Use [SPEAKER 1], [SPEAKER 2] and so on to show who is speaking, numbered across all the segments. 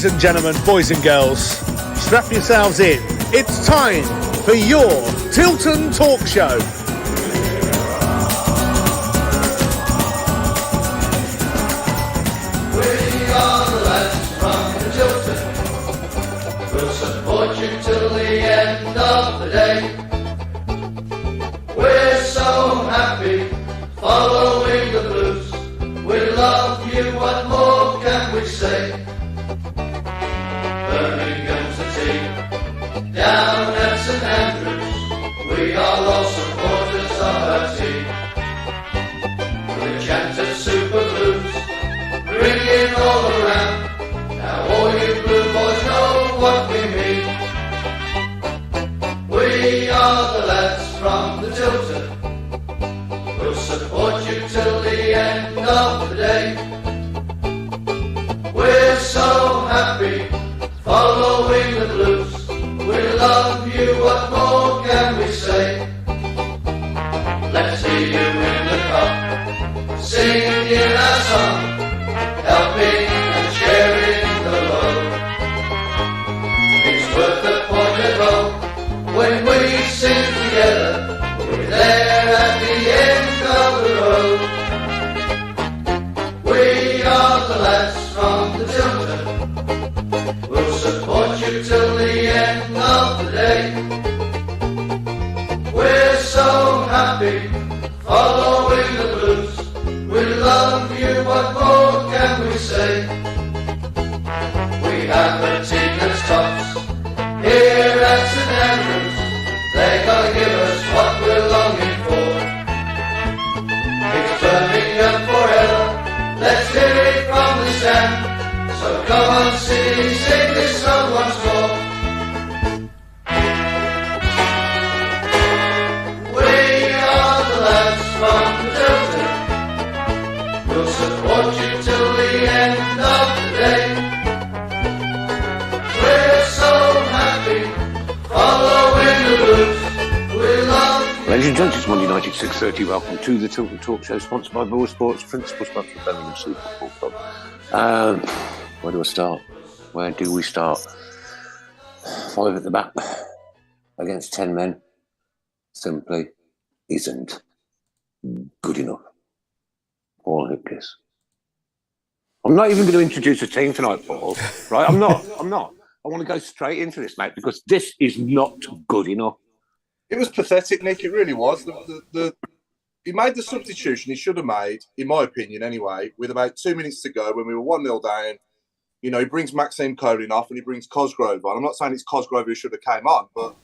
[SPEAKER 1] and gentlemen, boys and girls, strap yourselves in. It's time for your Tilton Talk Show.
[SPEAKER 2] We are the lads from the Tilton. We'll support you till the end of the day. We're so happy following the blues. We love you, what more can we say? Birmingham's the team, down at St Andrews, we are all supporters of our team. The chant of Super Blues, ringing all around, now all you blue boys know what we mean. We are the lads from the Tilton, we'll support you till the end of the day. We're so happy following the blues. We love you, what more can we say? Let's see you in the cup, singing our song, helping and sharing the load. It's worth the point at home when we sing together. We're there at the end of the road. We are the lads from the Tilton, we'll support you till the end of the day. We're so happy following the blues. We love you, what more can we say? We have a team that's tops here at St Andrews. They're gonna give us what we're longing for. It's Birmingham forever, let's hear it from the stand. So come on, city, sing this song once more. We are the lads from the Tilton, we'll support you till the end of the day. We're so happy following the blues. We love you.
[SPEAKER 3] Ladies and gentlemen, it's Monday night at 6:30. Welcome to the Tilton Talk Show, sponsored by Ball Sports, principal sponsor of Birmingham City Football Club. Where do I start? Where do we start? 5 at the back against 10 men simply isn't good enough. Paul Hipkiss. I'm not even going to introduce a team tonight, Paul. Right? I'm not. I want to go straight into this, mate, because this is not good enough.
[SPEAKER 4] It was pathetic, Nick. It really was. He made the substitution he should have made, in my opinion, anyway, with about 2 minutes to go when we were 1-0 down. You know, he brings Maxime Colin off and he brings Cosgrove on. I'm not saying it's Cosgrove who should have came on, but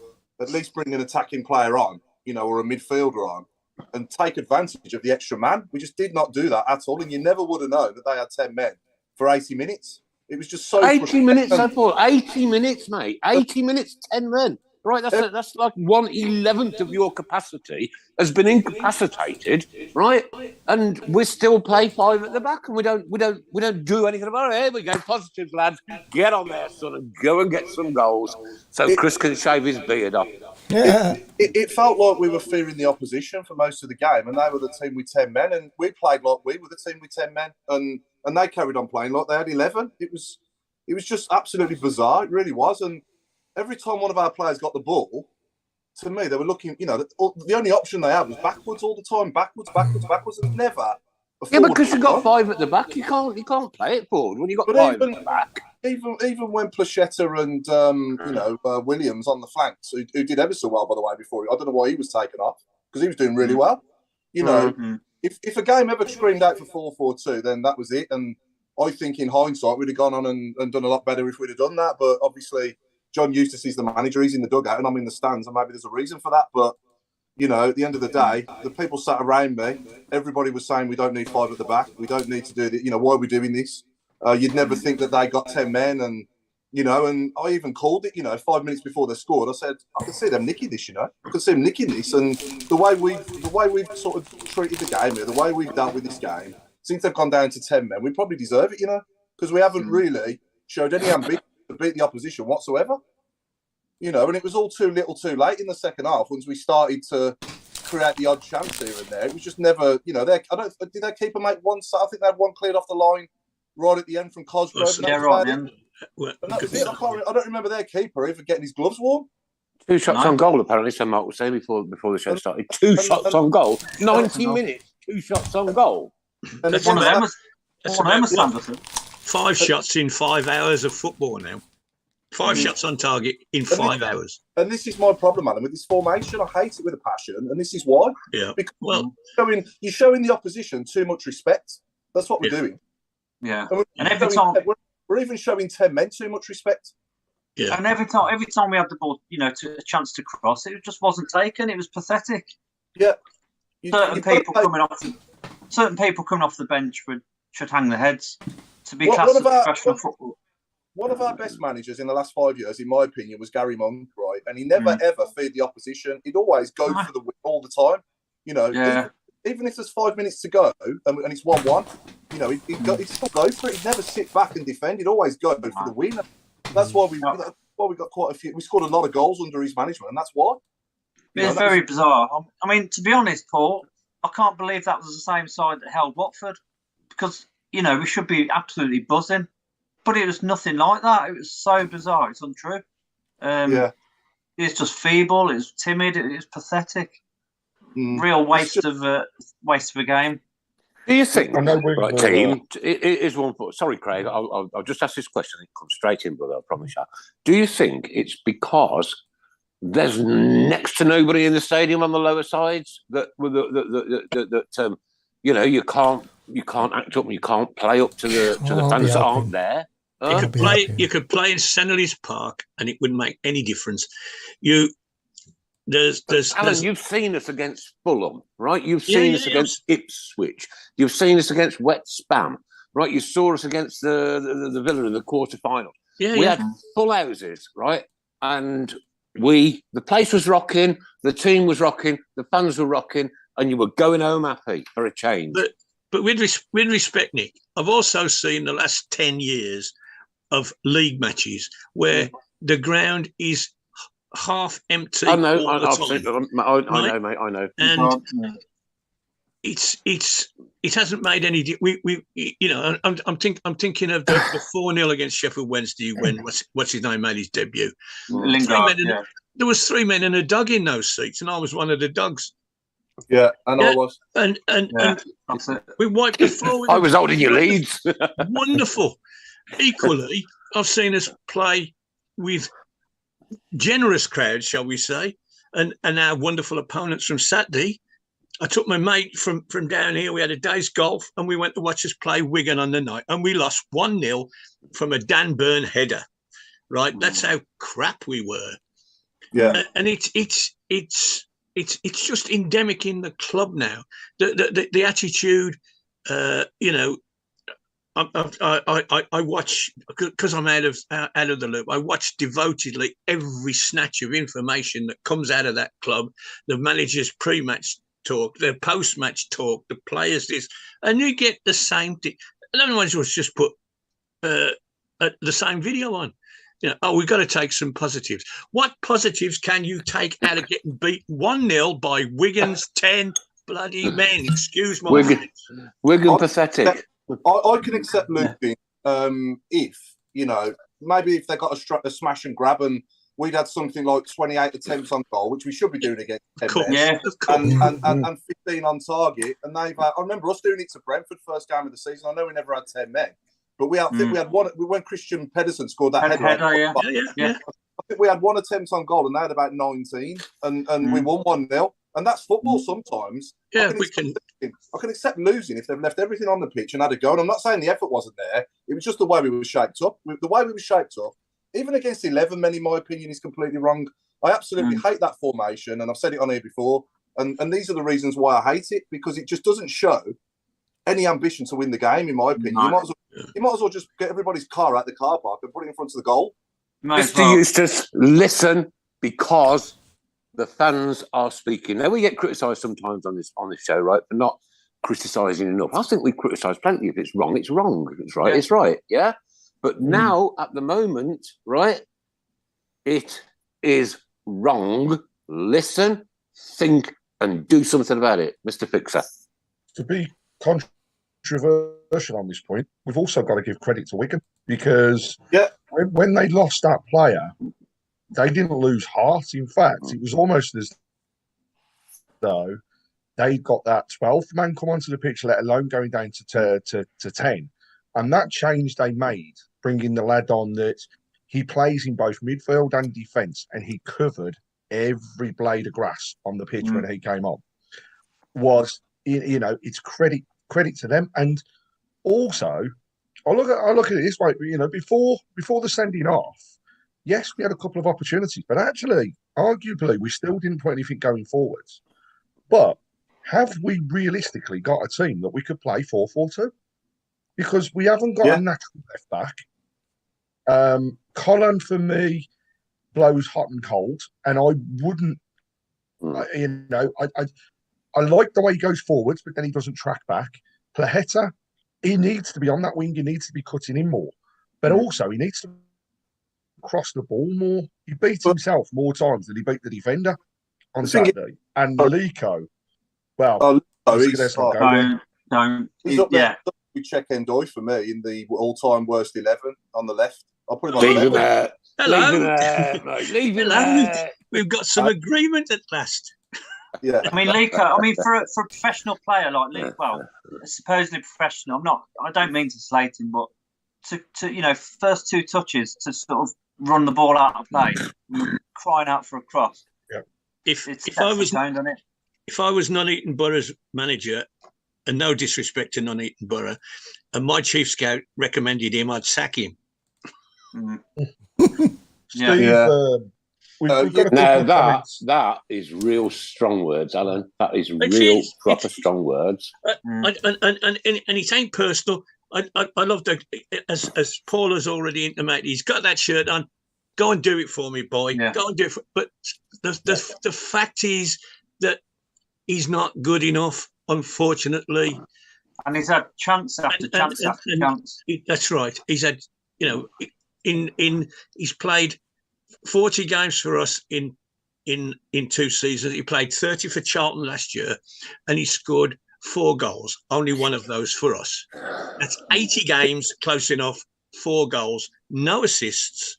[SPEAKER 4] at least bring an attacking player on, you know, or a midfielder on and take advantage of the extra man. We just did not do that at all. And you never would have known that they had 10 men for 80 minutes. It was just so...
[SPEAKER 3] 80 minutes, so Paul. 80 minutes, mate. 80 minutes, 10 men. Right, that's like 1/11 of your capacity has been incapacitated, right? And we still play 5 at the back, and we don't do anything about it. Here we go, positives, lads. Get on there, son, and go and get some goals, so Chris can shave his beard off.
[SPEAKER 4] Yeah, it felt like we were fearing the opposition for most of the game, and they were the team with 10 men, and we played like we were the team with 10 men, and they carried on playing like they had 11. It was just absolutely bizarre. It really was, and every time one of our players got the ball, to me, they were looking, you know, the only option they had was backwards all the time, backwards, and never.
[SPEAKER 3] Yeah, because you've got 5 at the back, you can't play it forward when you've got 5 at the back.
[SPEAKER 4] Even when Plachetta and Williams on the flanks, who did ever so well, by the way, before, I don't know why he was taken off, because he was doing really well. You know, if a game ever screamed out for 4-4-2, then that was it. And I think in hindsight, we'd have gone on and done a lot better if we'd have done that. But obviously, John Eustace is the manager. He's in the dugout and I'm in the stands, and maybe there's a reason for that. But, you know, at the end of the day, the people sat around me, everybody was saying we don't need 5 at the back. We don't need to do this. You know, why are we doing this? You'd never think that they got 10 men. And, you know, and I even called it, you know, 5 minutes before they scored. I said, I can see them nicking this, you know. I can see them nicking this. And the way we've sort of treated the game here, the way we've dealt with this game, since they've gone down to 10 men, we probably deserve it, you know, because we haven't really showed any ambition to beat the opposition whatsoever. You know, and it was all too little too late in the second half once we started to create the odd chance here and there. It was just never, you know, did their keeper make one? I think they had one cleared off the line right at the end from Cosgrove.
[SPEAKER 5] Yeah, right. Well,
[SPEAKER 4] And that was it. I don't remember their keeper even getting his gloves worn.
[SPEAKER 3] 2 shots on goal, apparently, so Mark was saying before the show started. 2 shots on goal. 90 minutes, 2 shots on goal.
[SPEAKER 4] And
[SPEAKER 5] That's
[SPEAKER 4] one of them
[SPEAKER 5] was 5 shots in 5 hours of football now. 5 shots on target in 5 hours.
[SPEAKER 4] And this is my problem, Alan, with this formation. I hate it with a passion, and this is why.
[SPEAKER 5] Yeah.
[SPEAKER 4] Because you're
[SPEAKER 5] Well,
[SPEAKER 4] showing the opposition too much respect. That's what we're doing.
[SPEAKER 6] Yeah.
[SPEAKER 4] And
[SPEAKER 6] every time
[SPEAKER 4] we're even showing 10 men too much respect.
[SPEAKER 5] yeah.
[SPEAKER 6] And every time we had the ball, a chance to cross, it just wasn't taken. It was pathetic.
[SPEAKER 4] Yeah.
[SPEAKER 6] Certain people coming off the bench should hang their heads to be classed as professional football.
[SPEAKER 4] One of our best managers in the last 5 years, in my opinion, was Gary Monk, right? And he never ever feared the opposition. He'd always go for the win all the time. Even if there's 5 minutes to go and it's 1-1, he'd still go for it. He'd never sit back and defend. He'd always go for the win. That's why we got quite a few. We scored a lot of goals under his management, and that's why.
[SPEAKER 6] It's very bizarre. I mean, to be honest, Paul, I can't believe that was the same side that held Watford, because we should be absolutely buzzing, but it was nothing like that. It was so bizarre. It's untrue. It's just feeble. It's timid. It's pathetic. Real waste of a game.
[SPEAKER 3] Do you think, right, team, it is one thought. Sorry, Craig, I'll just ask this question. It comes straight in, brother, I promise you. Do you think it's because there's next to nobody in the stadium on the lower sides that you can't act up and you can't play up to the fans that aren't there?
[SPEAKER 5] You could play in St Helens Park and it wouldn't make any difference.
[SPEAKER 3] Alan, you've seen us against Fulham, right? You've seen us against Ipswich. You've seen us against Wet Spam, right? You saw us against the Villa in the quarterfinal. We had full houses, right? And the place was rocking, the team was rocking, the fans were rocking, and you were going home happy for a change.
[SPEAKER 5] But with respect, Nick, I've also seen the last 10 years of league matches where the ground is half empty.
[SPEAKER 3] I know,
[SPEAKER 5] I
[SPEAKER 3] know, mate. I know.
[SPEAKER 5] And it hasn't made any. I'm thinking of the 4-0 against Sheffield Wednesday when what's his name made his debut.
[SPEAKER 6] Lingard,
[SPEAKER 5] there was 3 men and a dog in those seats, and I was one of the dogs.
[SPEAKER 4] Yeah, and I was.
[SPEAKER 5] And we wiped the floor.
[SPEAKER 3] I was holding your leads.
[SPEAKER 5] Wonderful. Equally, I've seen us play with generous crowds, shall we say, and our wonderful opponents from Saturday. I took my mate from down here. We had a day's golf, and we went to watch us play Wigan on the night, and we lost 1-0 from a Dan Burn header. Right, that's how crap we were.
[SPEAKER 4] Yeah,
[SPEAKER 5] and it's just endemic in the club now. The attitude, I watch, because I'm out of the loop. I watch devotedly every snatch of information that comes out of that club. The manager's pre-match talk, the post-match talk, the players this, and you get the same thing. And then I just put the same video on. We've got to take some positives. What positives can you take out of getting beat 1-0 by Wigan's 10 bloody men? Excuse my
[SPEAKER 3] Wigan pathetic.
[SPEAKER 4] I can accept losing if, maybe if they got a smash and grab and we'd had something like 28 attempts on goal, which we should be doing against 10 men, and 15 on target. And I remember us doing it to Brentford first game of the season. I know we never had 10 men, but we had one. When Christian Pedersen scored that header. I think we had 1 attempt on goal and they had about 19, and we won 1-0. And that's football sometimes.
[SPEAKER 5] Yeah,
[SPEAKER 4] I can accept losing if they've left everything on the pitch and had a go. And I'm not saying the effort wasn't there. It was just the way we were shaped up. The way we were shaped up, even against 11 men, in my opinion, is completely wrong. I absolutely hate that formation, and I've said it on here before. And these are the reasons why I hate it, because it just doesn't show any ambition to win the game, in my opinion.
[SPEAKER 6] No.
[SPEAKER 4] You might as well just get everybody's car out the car park and put it in front of the goal.
[SPEAKER 3] Mr. Eustace, listen, because the fans are speaking. Now, we get criticised sometimes on this show, right, for not criticising enough. I think we criticise plenty. If it's wrong, it's wrong. If it's right, it's right. Yeah. But now, at the moment, right, it is wrong. Listen, think, and do something about it, Mr. Fixer.
[SPEAKER 7] To be controversial on this point, we've also got to give credit to Wigan, because when they lost that player, they didn't lose heart. In fact, it was almost as though they got that 12th man come onto the pitch, let alone going down to 10. And that change they made, bringing the lad on that he plays in both midfield and defence, and he covered every blade of grass on the pitch when he came on, was, it's credit to them. And also, I look at it this way, before the sending off, yes, we had a couple of opportunities, but actually, arguably, we still didn't put anything going forwards. But have we realistically got a team that we could play 4-4-2? Because we haven't got a natural left back. Colin, for me, blows hot and cold, and I wouldn't, I like the way he goes forwards, but then he doesn't track back. Plaheta, he needs to be on that wing. He needs to be cutting in more, but also he needs to cross the ball more. He beat himself more times than he beat the defender on Saturday. And Lico, well,
[SPEAKER 4] he's up there with Czech Endoy for me in the all-time worst 11 on the left. I'll put him on the left.
[SPEAKER 5] Hello.
[SPEAKER 3] Leave him there.
[SPEAKER 5] We've got some agreement at last.
[SPEAKER 4] Yeah.
[SPEAKER 6] I mean, Lico, for a professional player like Lico, well, supposedly professional, I don't mean to slate him, but to first two touches to sort of run the ball out of play, crying out for a cross.
[SPEAKER 7] Yeah.
[SPEAKER 5] If I was Nuneaton Borough's manager, and no disrespect to Nuneaton Borough, and my chief scout recommended him, I'd sack him.
[SPEAKER 7] Steve,
[SPEAKER 3] that is real strong words, Alan. That is real proper strong words.
[SPEAKER 5] And it ain't personal. I love that, as Paul has already intimated, he's got that shirt on. Go and do it for me, boy. Yeah. Go and do it. But the fact is that he's not good enough, unfortunately.
[SPEAKER 6] And he's had chance after chance after chance.
[SPEAKER 5] That's right. He's had, he's played 40 games for us in 2 seasons. He played 30 for Charlton last year, and he scored 4 goals. Only one of those for us. That's 80 games, close enough. 4 goals, no assists.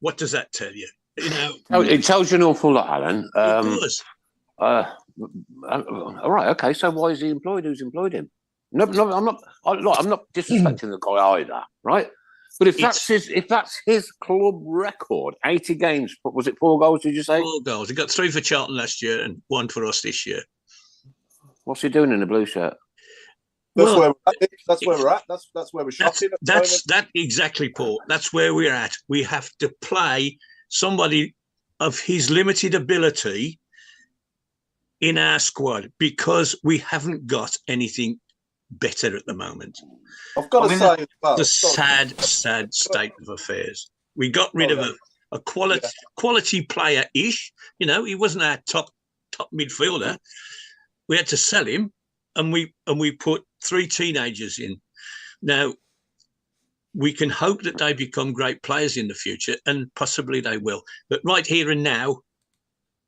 [SPEAKER 5] What does that tell you?
[SPEAKER 3] It tells you an awful lot, Alan.
[SPEAKER 5] It does.
[SPEAKER 3] All right, okay. So why is he employed? Who's employed him? No, I'm not disrespecting the guy either, right? But if that's his club record, 80 games, was it 4 goals? Did you say
[SPEAKER 5] 4 goals? He got 3 for Charlton last year and 1 for us this year.
[SPEAKER 3] What's he doing in the blue shirt?
[SPEAKER 4] That's where we're at. That's where we're shopping.
[SPEAKER 5] That's exactly, Paul. That's where we're at. We have to play somebody of his limited ability in our squad because we haven't got anything better at the moment.
[SPEAKER 4] I've got to say,
[SPEAKER 5] the sad state of affairs. We got rid of a quality player-ish. He wasn't our top midfielder. We had to sell him, and we put 3 teenagers in. Now, we can hope that they become great players in the future, and possibly they will. But right here and now,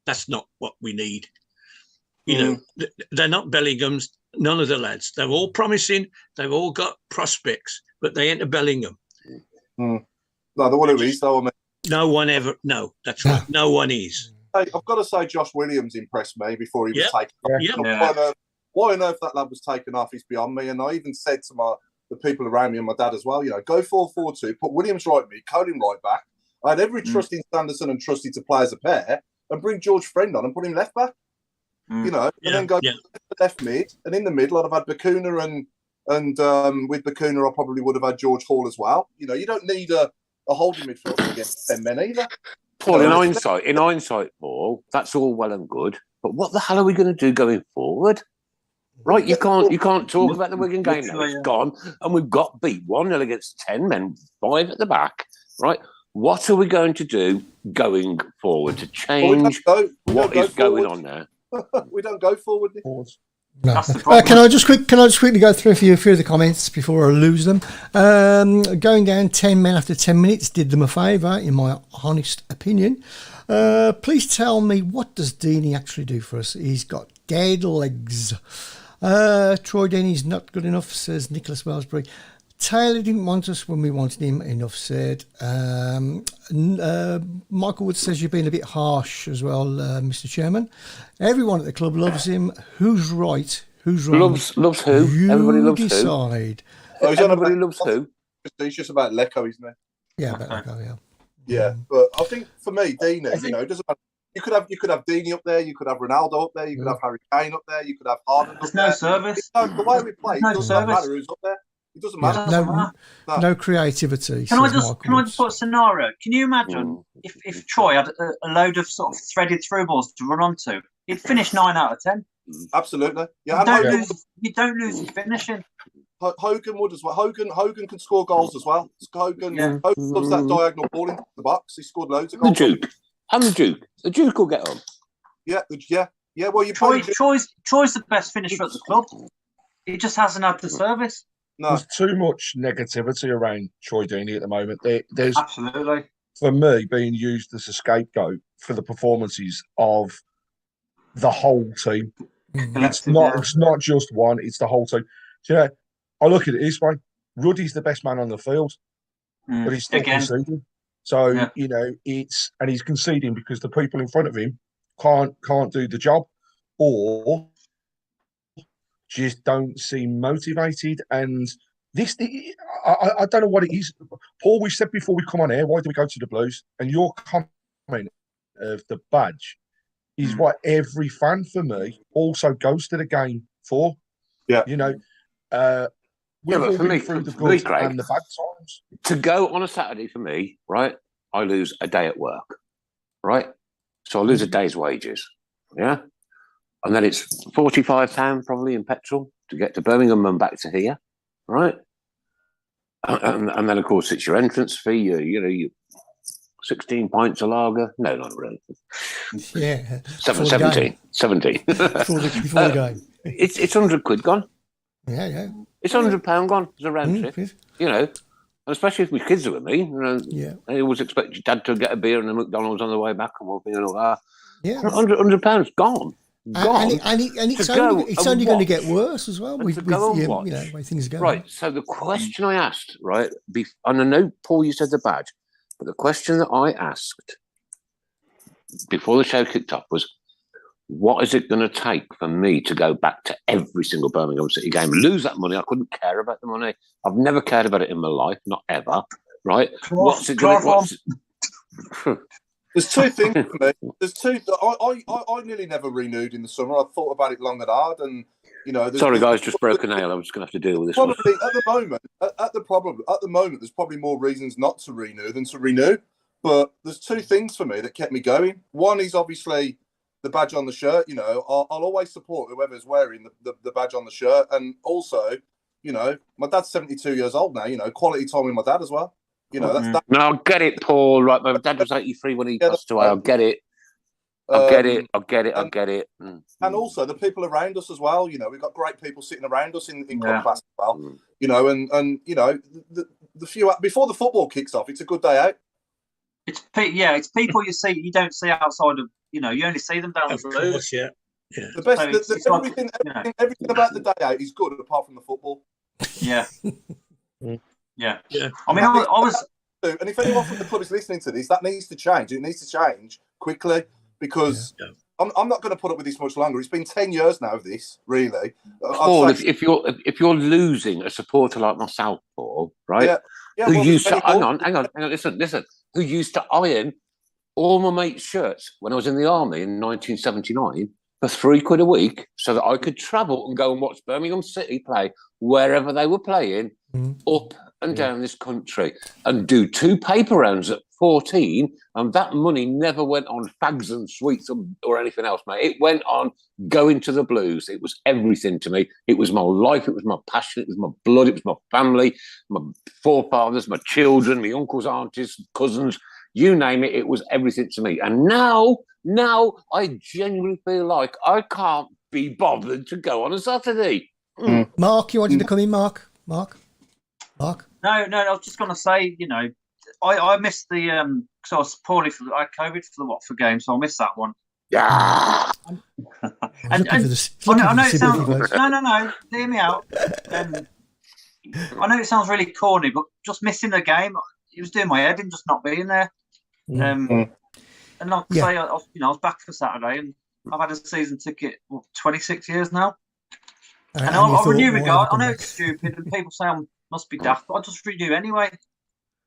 [SPEAKER 5] that's not what we need. They're not Bellingham's. None of the lads. They're all promising. They've all got prospects, but they ain't a Bellingham.
[SPEAKER 4] No, the one who is, though. I mean,
[SPEAKER 5] no one ever. No, that's right. No one is.
[SPEAKER 4] Hey, I've got to say, Josh Williams impressed me before he was taken off. Why on earth that lad was taken off is beyond me. And I even said to the people around me and my dad as well, go 4-4-2, put Williams right mid, Colin right back. I had every trust in Sanderson and Trusty to play as a pair, and bring George Friend on and put him left back. And then go left mid, and in the middle I'd have had Bacuna and with Bacuna I probably would have had George Hall as well. You don't need a holding midfielder against 10 men either.
[SPEAKER 3] Paul, in hindsight, Paul, that's all well and good, but what the hell are we going to do going forward? Right, you can't talk about the Wigan game now. It's gone, and we've got beat 1-0 against 10 men, 5 at the back. Right, what are we going to do going forward to change what is going on now?
[SPEAKER 4] We don't go forward.
[SPEAKER 8] No. Can I just quickly go through a few of the comments before I lose them? Going down 10 men after 10 minutes did them a favour, in my honest opinion. Please tell me, what does Deeney actually do for us? He's got dead legs. Troy Deeney's not good enough, says Nicholas Wellsbury. Taylor didn't want us when we wanted him. Enough said. Michael Wood says you've been a bit harsh as well, Mr. Chairman. Everyone at the club loves him. Who's right? Who's wrong?
[SPEAKER 3] Loves who?
[SPEAKER 8] You
[SPEAKER 3] Everybody loves
[SPEAKER 8] decide.
[SPEAKER 3] who. Everybody loves who?
[SPEAKER 4] He's just about Lecco, isn't he?
[SPEAKER 8] Yeah, about Lecco, yeah.
[SPEAKER 4] Yeah, but I think for me, Deeney, you know, it doesn't matter. You could have Deeney up there, you could have Ronaldo up there, you could have Harry Kane up there, you could have Harden.
[SPEAKER 6] There's no service.
[SPEAKER 4] The way we play, it doesn't matter who's up there. It doesn't matter.
[SPEAKER 8] No creativity.
[SPEAKER 6] Can I just put a scenario? Can you imagine if Troy had a load of sort of threaded through balls to run onto? He'd finish 9 out of 10.
[SPEAKER 4] Absolutely. Yeah,
[SPEAKER 6] you don't lose the finishing.
[SPEAKER 4] Hogan would as well. Hogan can score goals as well. Hogan loves that diagonal ball into the box. He scored loads of goals.
[SPEAKER 3] The Duke will get on.
[SPEAKER 4] Yeah. Well,
[SPEAKER 6] Troy's the best finisher at the club. He just hasn't had the service.
[SPEAKER 7] No. There's too much negativity around Troy Deeney at the moment. There's
[SPEAKER 6] absolutely, for
[SPEAKER 7] me, being used as a scapegoat for the performances of the whole team. It's not just one; it's the whole team. So, yeah, I look at it this way: Ruddy's the best man on the field, but he's still conceding. So you know, and he's conceding because the people in front of him can't do the job, or just don't seem motivated. And I don't know what it is. Paul, we said before we come on air, why do we go to the Blues? And your comment of the badge is what every fan for me also goes to the game for.
[SPEAKER 4] Yeah.
[SPEAKER 7] You know,
[SPEAKER 3] but for me,
[SPEAKER 7] through the good and the bad times.
[SPEAKER 3] To go on a Saturday for me, right, I lose a day at work, right? So I lose a day's wages, yeah? And then it's £45 probably in petrol to get to Birmingham and back to here, right? And then, of course, it's your entrance fee, you 16 pints of lager. No, not really.
[SPEAKER 8] Yeah.
[SPEAKER 3] 17.
[SPEAKER 8] Before the game.
[SPEAKER 3] It's 100 quid gone.
[SPEAKER 8] Yeah.
[SPEAKER 3] It's £100 gone as a round trip, you know. And especially if my kids are with me, they always expect your dad to get a beer and a McDonald's on the way back and all that. Yeah. £100 gone.
[SPEAKER 8] And it's only going to get worse as well with the way things go.
[SPEAKER 3] Right. So the question I asked, right, and I know, Paul, you said the badge, but the question that I asked before the show kicked off was, what is it going to take for me to go back to every single Birmingham City game, lose that money? I couldn't care about the money. I've never cared about it in my life, not ever. Right? What's it going to?
[SPEAKER 4] There's two things for me. There's two. I nearly never renewed in the summer. I thought about it long and hard, and you know.
[SPEAKER 3] Sorry, guys, just broke a nail. I'm just going to have to deal with this.
[SPEAKER 4] Probably one. At the moment, there's probably more reasons not to renew than to renew. But there's two things for me that kept me going. One is obviously the badge on the shirt. You know, I'll always support whoever's wearing the badge on the shirt, and also, you know, my dad's 72 years old now. You know, quality time with my dad as well. You know, that's that.
[SPEAKER 3] No, I get it, Paul. Right, my dad was 83 when he passed away. I get it. I get it.
[SPEAKER 4] And also the people around us as well. You know, we've got great people sitting around us in club class as well. You know, and you know, the few before the football kicks off, it's a good day out.
[SPEAKER 6] It's people you see you don't see outside of, you know, you only see them down the road.
[SPEAKER 5] Yeah.
[SPEAKER 4] The best, everything about the day out is good apart from the football.
[SPEAKER 6] Yeah. Yeah. I mean, I was.
[SPEAKER 4] And if anyone from the club is listening to this, that needs to change. It needs to change quickly because I'm not going to put up with this much longer. It's been 10 years now of this, really.
[SPEAKER 3] Paul, if you're losing a supporter like myself, Paul, right? Yeah. Who used to hang on, listen. Who used to iron all my mates' shirts when I was in the army in 1979 for £3 a week, so that I could travel and go and watch Birmingham City play wherever they were playing, up and down this country, and do 2 paper rounds at 14, and that money never went on fags and sweets or anything else, mate. It went on going to the Blues. It was everything to me. It was my life. It was my passion. It was my blood. It was my family, my forefathers, my children, my uncles, aunties, cousins, you name it. It was everything to me. And now I genuinely feel like I can't be bothered to go on a Saturday.
[SPEAKER 8] Mark, you wanted to come in, Mark?
[SPEAKER 6] No, I was just going to say, you know, I missed the because I was poorly I had COVID for the Watford game, so I missed that one.
[SPEAKER 3] Yeah.
[SPEAKER 6] I know it sounds no. Hear me out. I know it sounds really corny, but just missing the game, it was doing my head in just not being there. And like I say, I was back for Saturday, and I've had a season ticket 26 years now. And I renew regard. I know it's stupid, and people say I must be daft, but I just renew anyway.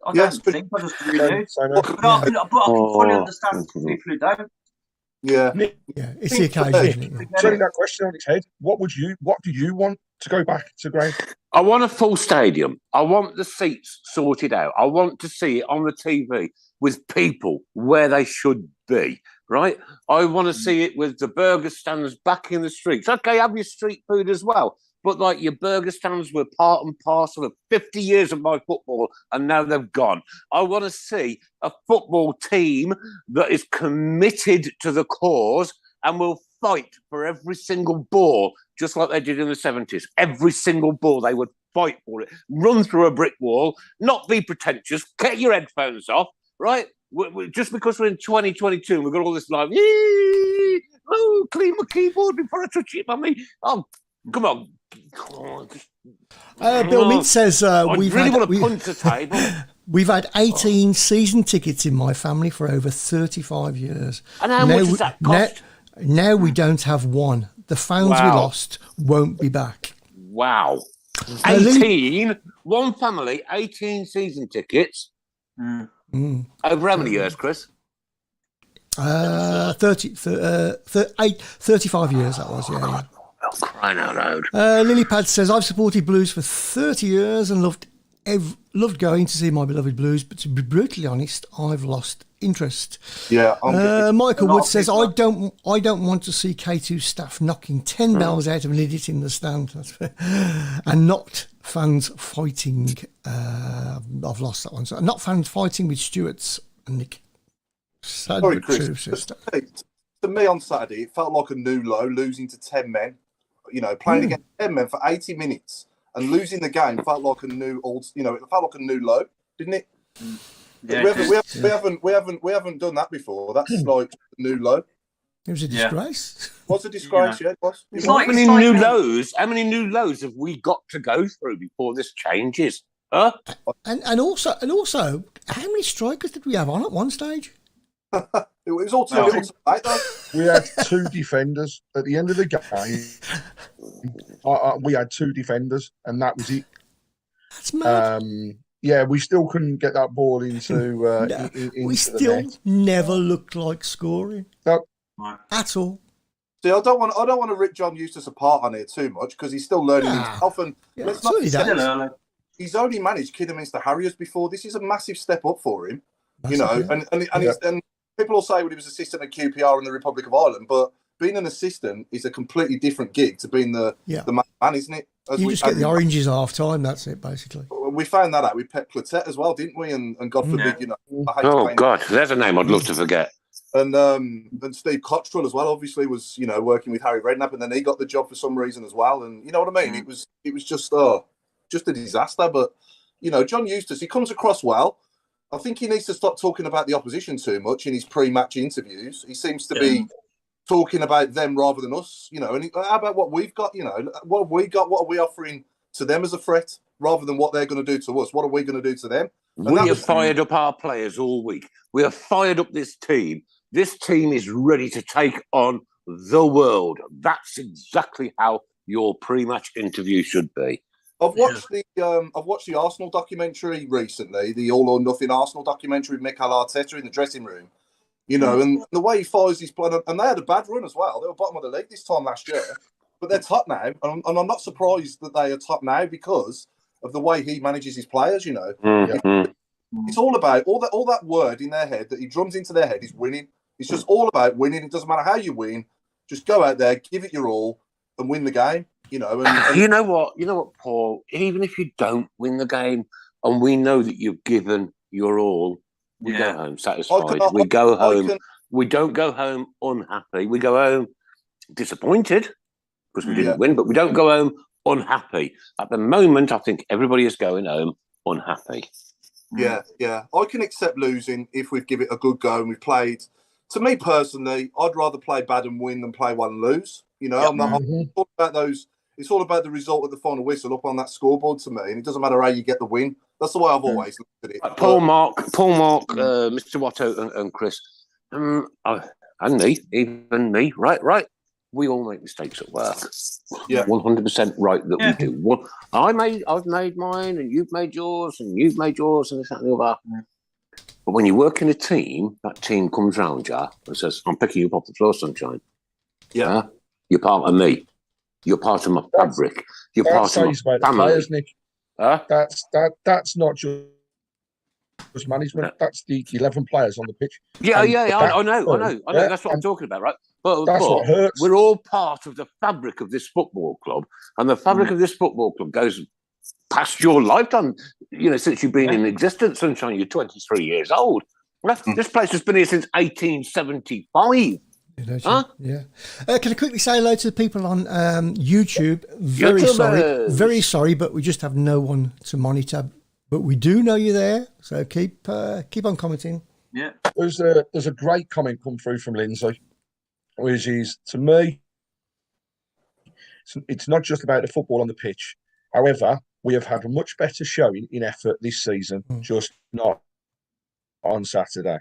[SPEAKER 6] I don't think I just renew. But I can fully understand people who don't.
[SPEAKER 4] Yeah,
[SPEAKER 8] it's the occasion.
[SPEAKER 7] Turning that question on its head, what do you want to go back to, Graham?
[SPEAKER 3] I want a full stadium. I want the seats sorted out. I want to see it on the TV with people where they should be, right? I want to see it with the burger stands back in the streets. Okay, have your street food as well. But like your burger stands were part and parcel of 50 years of my football, and now they've gone. I want to see a football team that is committed to the cause and will fight for every single ball, just like they did in the 70s. Every single ball, they would fight for it. Run through a brick wall, not be pretentious, get your headphones off, right? Just because we're in 2022 and we've got all this live, clean my keyboard before I touch it, mummy. Oh, come on.
[SPEAKER 8] Bill Mint says
[SPEAKER 3] want to punch the table.
[SPEAKER 8] We've had 18 season tickets in my family for over 35 years.
[SPEAKER 3] And how much does that cost?
[SPEAKER 8] Now we don't have one. The fans we lost won't be back.
[SPEAKER 3] Wow. 18, one family, 18 season tickets. Over how many years, Chris?
[SPEAKER 8] 35 years that was, yeah.
[SPEAKER 3] Crying out loud.
[SPEAKER 8] Lilypad says, I've supported Blues for 30 years and loved going to see my beloved Blues, but to be brutally honest, I've lost interest.
[SPEAKER 4] Yeah.
[SPEAKER 8] Michael Wood says, I don't want to see K2 staff knocking 10 bells out of an idiot in the stand. And not fans fighting. I've lost that one. So not fans fighting with Stewart's and Nick.
[SPEAKER 4] Sorry, Chris. To me on Saturday, it felt like a new low, losing to 10 men. Playing against 10 men for 80 minutes and losing the game felt like a new it felt like a new low, didn't it?
[SPEAKER 6] Yeah,
[SPEAKER 4] we haven't done that before. That's like a new low.
[SPEAKER 8] It was a disgrace.
[SPEAKER 4] It was a disgrace, yeah. It was.
[SPEAKER 3] How many new lows have we got to go through before this changes? Huh?
[SPEAKER 8] And also, how many strikers did we have on at one stage?
[SPEAKER 4] It was all too little tonight, though.
[SPEAKER 7] We had two defenders at the end of the game. We had two defenders, and that was it.
[SPEAKER 8] That's mad.
[SPEAKER 7] We still couldn't get that ball into.
[SPEAKER 8] We still never looked like scoring.
[SPEAKER 7] No.
[SPEAKER 8] At all.
[SPEAKER 4] See, I don't want to rip John Eustace apart on it too much because he's still learning himself. And let's not forget, he's only managed Kidderminster Harriers before. This is a massive step up for him. And people will say when he was assistant at QPR in the Republic of Ireland, but being an assistant is a completely different gig to being the man, isn't it?
[SPEAKER 8] You just get the oranges half time. That's it, basically.
[SPEAKER 4] We found that out with Pep Platet as well, didn't we? And God forbid,
[SPEAKER 3] God, there's a name I'd love to forget.
[SPEAKER 4] And Steve Cottrell as well, obviously, was working with Harry Redknapp, and then he got the job for some reason as well. And you know what I mean? It was just a disaster. But John Eustace, he comes across well. I think he needs to stop talking about the opposition too much in his pre-match interviews. He seems to be talking about them rather than us, And how about what we've got? What have we got? What are we offering to them as a threat rather than what they're going to do to us? What are we going to do to them? And
[SPEAKER 3] we have fired up our players all week. We have fired up this team. This team is ready to take on the world. That's exactly how your pre-match interview should be.
[SPEAKER 4] I've watched the Arsenal documentary recently, the All or Nothing Arsenal documentary with Mikel Arteta in the dressing room. And the way he fires his plan, and they had a bad run as well. They were bottom of the league this time last year, but they're top now, and I'm not surprised that they are top now because of the way he manages his players. It's all about all that word in their head that he drums into their head is winning. It's just all about winning. It doesn't matter how you win, just go out there, give it your all, and win the game. And
[SPEAKER 3] you know what, Paul? Even if you don't win the game, and we know that you've given your all, we go home satisfied. We don't go home unhappy. We go home disappointed because we didn't win, but we don't go home unhappy. At the moment, I think everybody is going home unhappy.
[SPEAKER 4] Yeah. I can accept losing if we give it a good go and we've played. To me personally, I'd rather play bad and win than play one and lose. I'm not talking about those It's all about the result of the final whistle up on that scoreboard to me, and it doesn't matter how you get the win. That's the way I've always looked at it.
[SPEAKER 3] Paul, Mark, Mr. Watto, and Chris, and me, even me, right. We all make mistakes at work.
[SPEAKER 4] Yeah,
[SPEAKER 3] 100% right that we do. I've made mine, and you've made yours, and you've made yours, and this, that, and the other. But when you work in a team, that team comes round you and says, "I'm picking you up off the floor, sunshine."
[SPEAKER 4] Yeah,
[SPEAKER 3] you're part of me. You're part of my fabric. You're part of my family.
[SPEAKER 7] Players, Nick. That's not just management. That's the 11 players on the pitch.
[SPEAKER 3] I know. That's what I'm talking about, right? But
[SPEAKER 7] what hurts.
[SPEAKER 3] We're all part of the fabric of this football club, and the fabric of this football club goes past your lifetime. Since you've been in existence, Sunshine, you're 23 years old. This place has been here since 1875.
[SPEAKER 8] Yeah. Can I quickly say hello to the people on YouTube? Very sorry, but we just have no one to monitor. But we do know you're there, so keep on commenting.
[SPEAKER 6] Yeah.
[SPEAKER 7] There's a great comment come through from Lindsay, which is, to me, it's not just about the football on the pitch. However, we have had a much better showing in effort this season, just not on Saturday.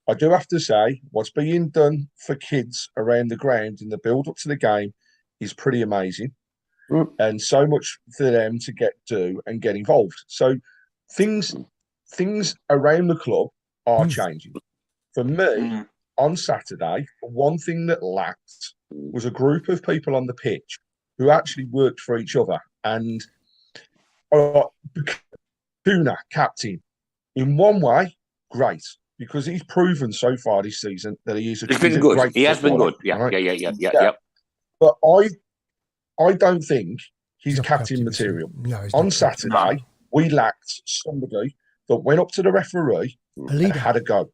[SPEAKER 7] I do have to say, what's being done for kids around the ground in the build-up to the game is pretty amazing. And so much for them to get involved. So things around the club are changing. For me, on Saturday, one thing that lacked was a group of people on the pitch who actually worked for each other. And Kuna, captain, in one way, great. Because he's proven so far this season that he's been
[SPEAKER 3] good.
[SPEAKER 7] Great
[SPEAKER 3] he has been good. Yeah.
[SPEAKER 7] But I don't think he's captain material.
[SPEAKER 8] No,
[SPEAKER 7] on Saturday, we lacked somebody that went up to the referee and had a go.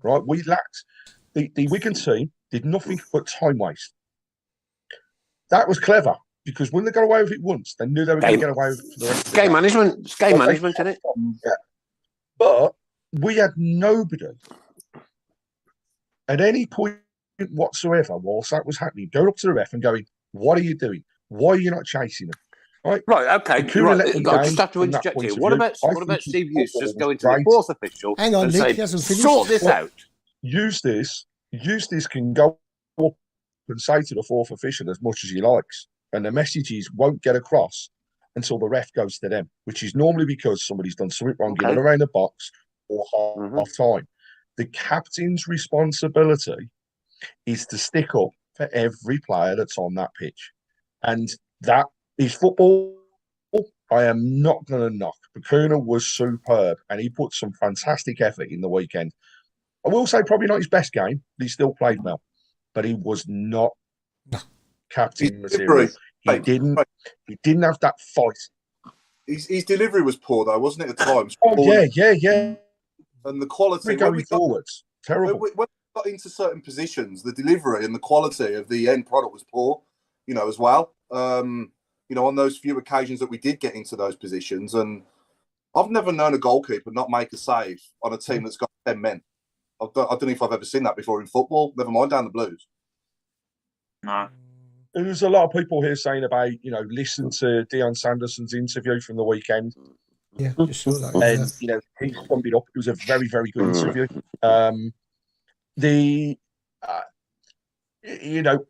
[SPEAKER 7] Right? We lacked the Wigan team did nothing but time waste. That was clever because when they got away with it once, they knew they were going to get away with it for the rest of the
[SPEAKER 3] game. It's game management, isn't it?
[SPEAKER 7] Yeah. But we had nobody at any point whatsoever whilst that was happening going up to the ref and going, "What are you doing? Why are you not chasing them?" Right,
[SPEAKER 3] okay. I just have to interject here. What about Steve Eustace going to the fourth official?
[SPEAKER 8] Hang on,
[SPEAKER 3] and
[SPEAKER 8] Nick,
[SPEAKER 3] say,
[SPEAKER 8] he hasn't finished.
[SPEAKER 3] Sort this out.
[SPEAKER 7] Eustace can go up and say to the fourth official as much as he likes, and the messages won't get across until the ref goes to them, which is normally because somebody's done something wrong, given around the box or half time. The captain's responsibility is to stick up for every player that's on that pitch. And that is football. I am not going to knock. Bakuna was superb and he put some fantastic effort in the weekend. I will say probably not his best game, but he still played well. But he was not captain material. He didn't have that fight.
[SPEAKER 4] His delivery was poor though, wasn't it, at times?
[SPEAKER 7] Yeah.
[SPEAKER 4] And the quality
[SPEAKER 7] going forwards, terrible.
[SPEAKER 4] When we got into certain positions, the delivery and the quality of the end product was poor, as well. On those few occasions that we did get into those positions, and I've never known a goalkeeper not make a save on a team that's got 10 men. I don't know if I've ever seen that before in football, never mind down the Blues.
[SPEAKER 6] No.
[SPEAKER 7] There's a lot of people here saying about, listen to Deion Sanderson's interview from the weekend.
[SPEAKER 8] Yeah, just saw that.
[SPEAKER 7] And, he summed it up. It was a very, very good interview.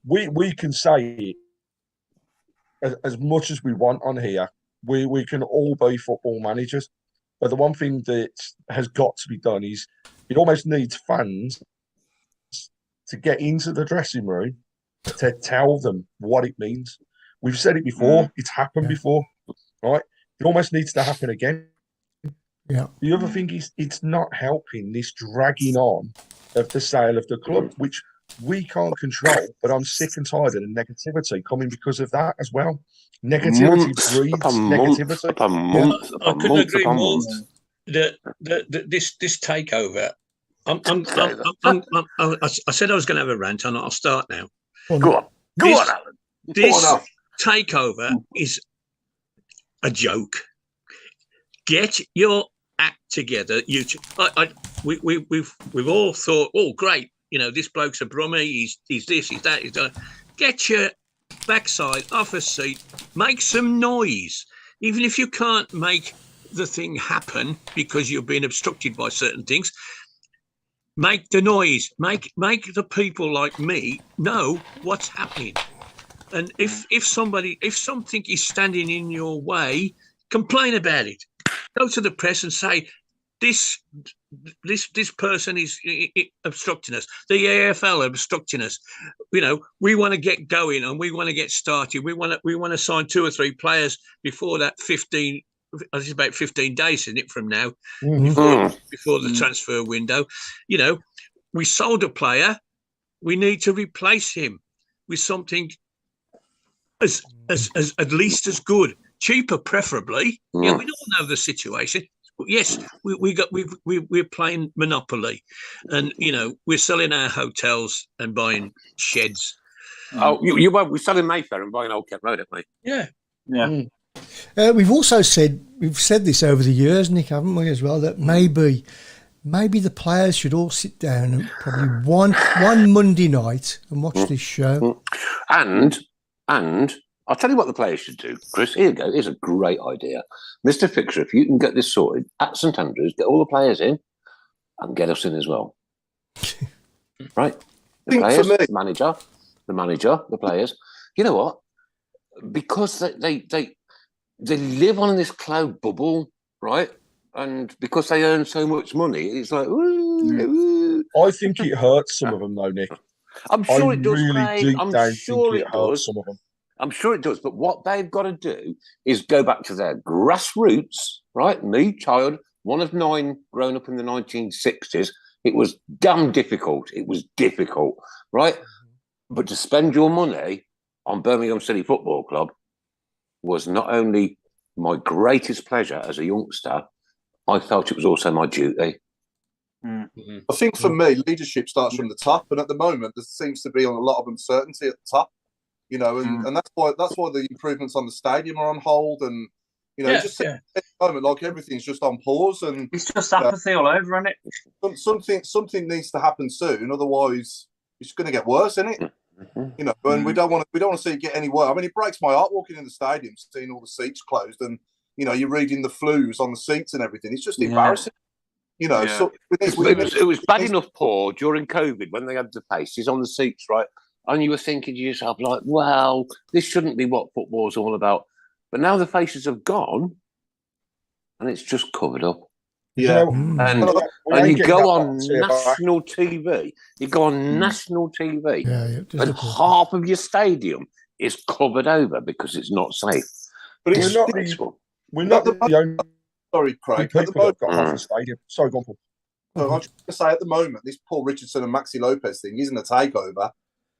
[SPEAKER 7] We can say it as much as we want on here. We can all be football managers. But the one thing that has got to be done is it almost needs fans to get into the dressing room to tell them what it means. We've said it before. It's happened before, right? It almost needs to happen again.
[SPEAKER 8] Yeah.
[SPEAKER 7] The other thing is it's not helping this dragging on of the sale of the club, which we can't control, but I'm sick and tired of the negativity coming because of that as well. Negativity breeds negativity.
[SPEAKER 5] I couldn't agree more. This takeover. I said I was going to have a rant, and I'll start now.
[SPEAKER 3] Go on, Alan.
[SPEAKER 5] This takeover is a joke. Get your act together. We've all thought, oh, great. This bloke's a Brummie. He's this, he's that, he's that. Get your backside off a seat, make some noise. Even if you can't make the thing happen because you're being obstructed by certain things, make the noise. Make the people like me know what's happening. And if something is standing in your way, complain about it. Go to the press and say, this person is obstructing us. The AFL are obstructing us. We want to get going and we want to get started. We want to sign 2 or 3 players before that 15. It's about 15 days, isn't it, from now, before the transfer window. We sold a player. We need to replace him with something as at least as good, cheaper, preferably. Yeah, we don't know the situation. Yes, we're playing Monopoly, and we're selling our hotels and buying sheds.
[SPEAKER 3] Oh, we're selling Mayfair and buying Old Kent Road, aren't we?
[SPEAKER 5] Yeah.
[SPEAKER 8] We've said this over the years, Nick, haven't we, as well, that maybe the players should all sit down and probably one Monday night and watch this show.
[SPEAKER 3] And I'll tell you what the players should do, Chris. Here you go. Here's a great idea. Mr. Fixer, if you can get this sorted at St Andrews, get all the players in and get us in as well. Right? The players, the manager, the players. You know what? Because they live on this cloud bubble, right? And because they earn so much money, it's like, ooh.
[SPEAKER 7] I think it hurts some of them, though, Nick.
[SPEAKER 3] I'm sure it does,
[SPEAKER 7] really
[SPEAKER 3] Craig.
[SPEAKER 7] deep
[SPEAKER 3] I'm
[SPEAKER 7] down
[SPEAKER 3] sure
[SPEAKER 7] think
[SPEAKER 3] it does.
[SPEAKER 7] Some of them.
[SPEAKER 3] I'm sure it does. But what they've got to do is go back to their grassroots, right? Me, child, one of 9, grown up in the 1960s. It was damn difficult. It was difficult, right? But to spend your money on Birmingham City Football Club was not only my greatest pleasure as a youngster, I felt it was also my duty.
[SPEAKER 4] I think for me, leadership starts from the top, and at the moment there seems to be a lot of uncertainty at the top. And that's why the improvements on the stadium are on hold, and at the moment, like everything's just on pause, and
[SPEAKER 6] it's just apathy all over, isn't
[SPEAKER 4] it? Something needs to happen soon, otherwise it's going to get worse, isn't it? And we don't want to see it get any worse. I mean, it breaks my heart walking in the stadium, seeing all the seats closed, and you're reading the flues on the seats and everything. It's just embarrassing. So
[SPEAKER 3] it was bad enough, Paul, during COVID when they had the faces on the seats, right? And you were thinking to yourself, like, well, this shouldn't be what football's all about. But now the faces have gone, and it's just covered up.
[SPEAKER 7] Yeah.
[SPEAKER 3] And you go on national TV. You go on national TV, and half of your stadium is covered over because it's not safe.
[SPEAKER 4] But
[SPEAKER 3] it's
[SPEAKER 7] we're not the only.
[SPEAKER 4] Sorry, Craig.
[SPEAKER 7] People have got half the stadium. Sorry, go on, Paul.
[SPEAKER 4] So I'm just going to say, at the moment, this Paul Richardson and Maxi Lopez thing isn't a takeover.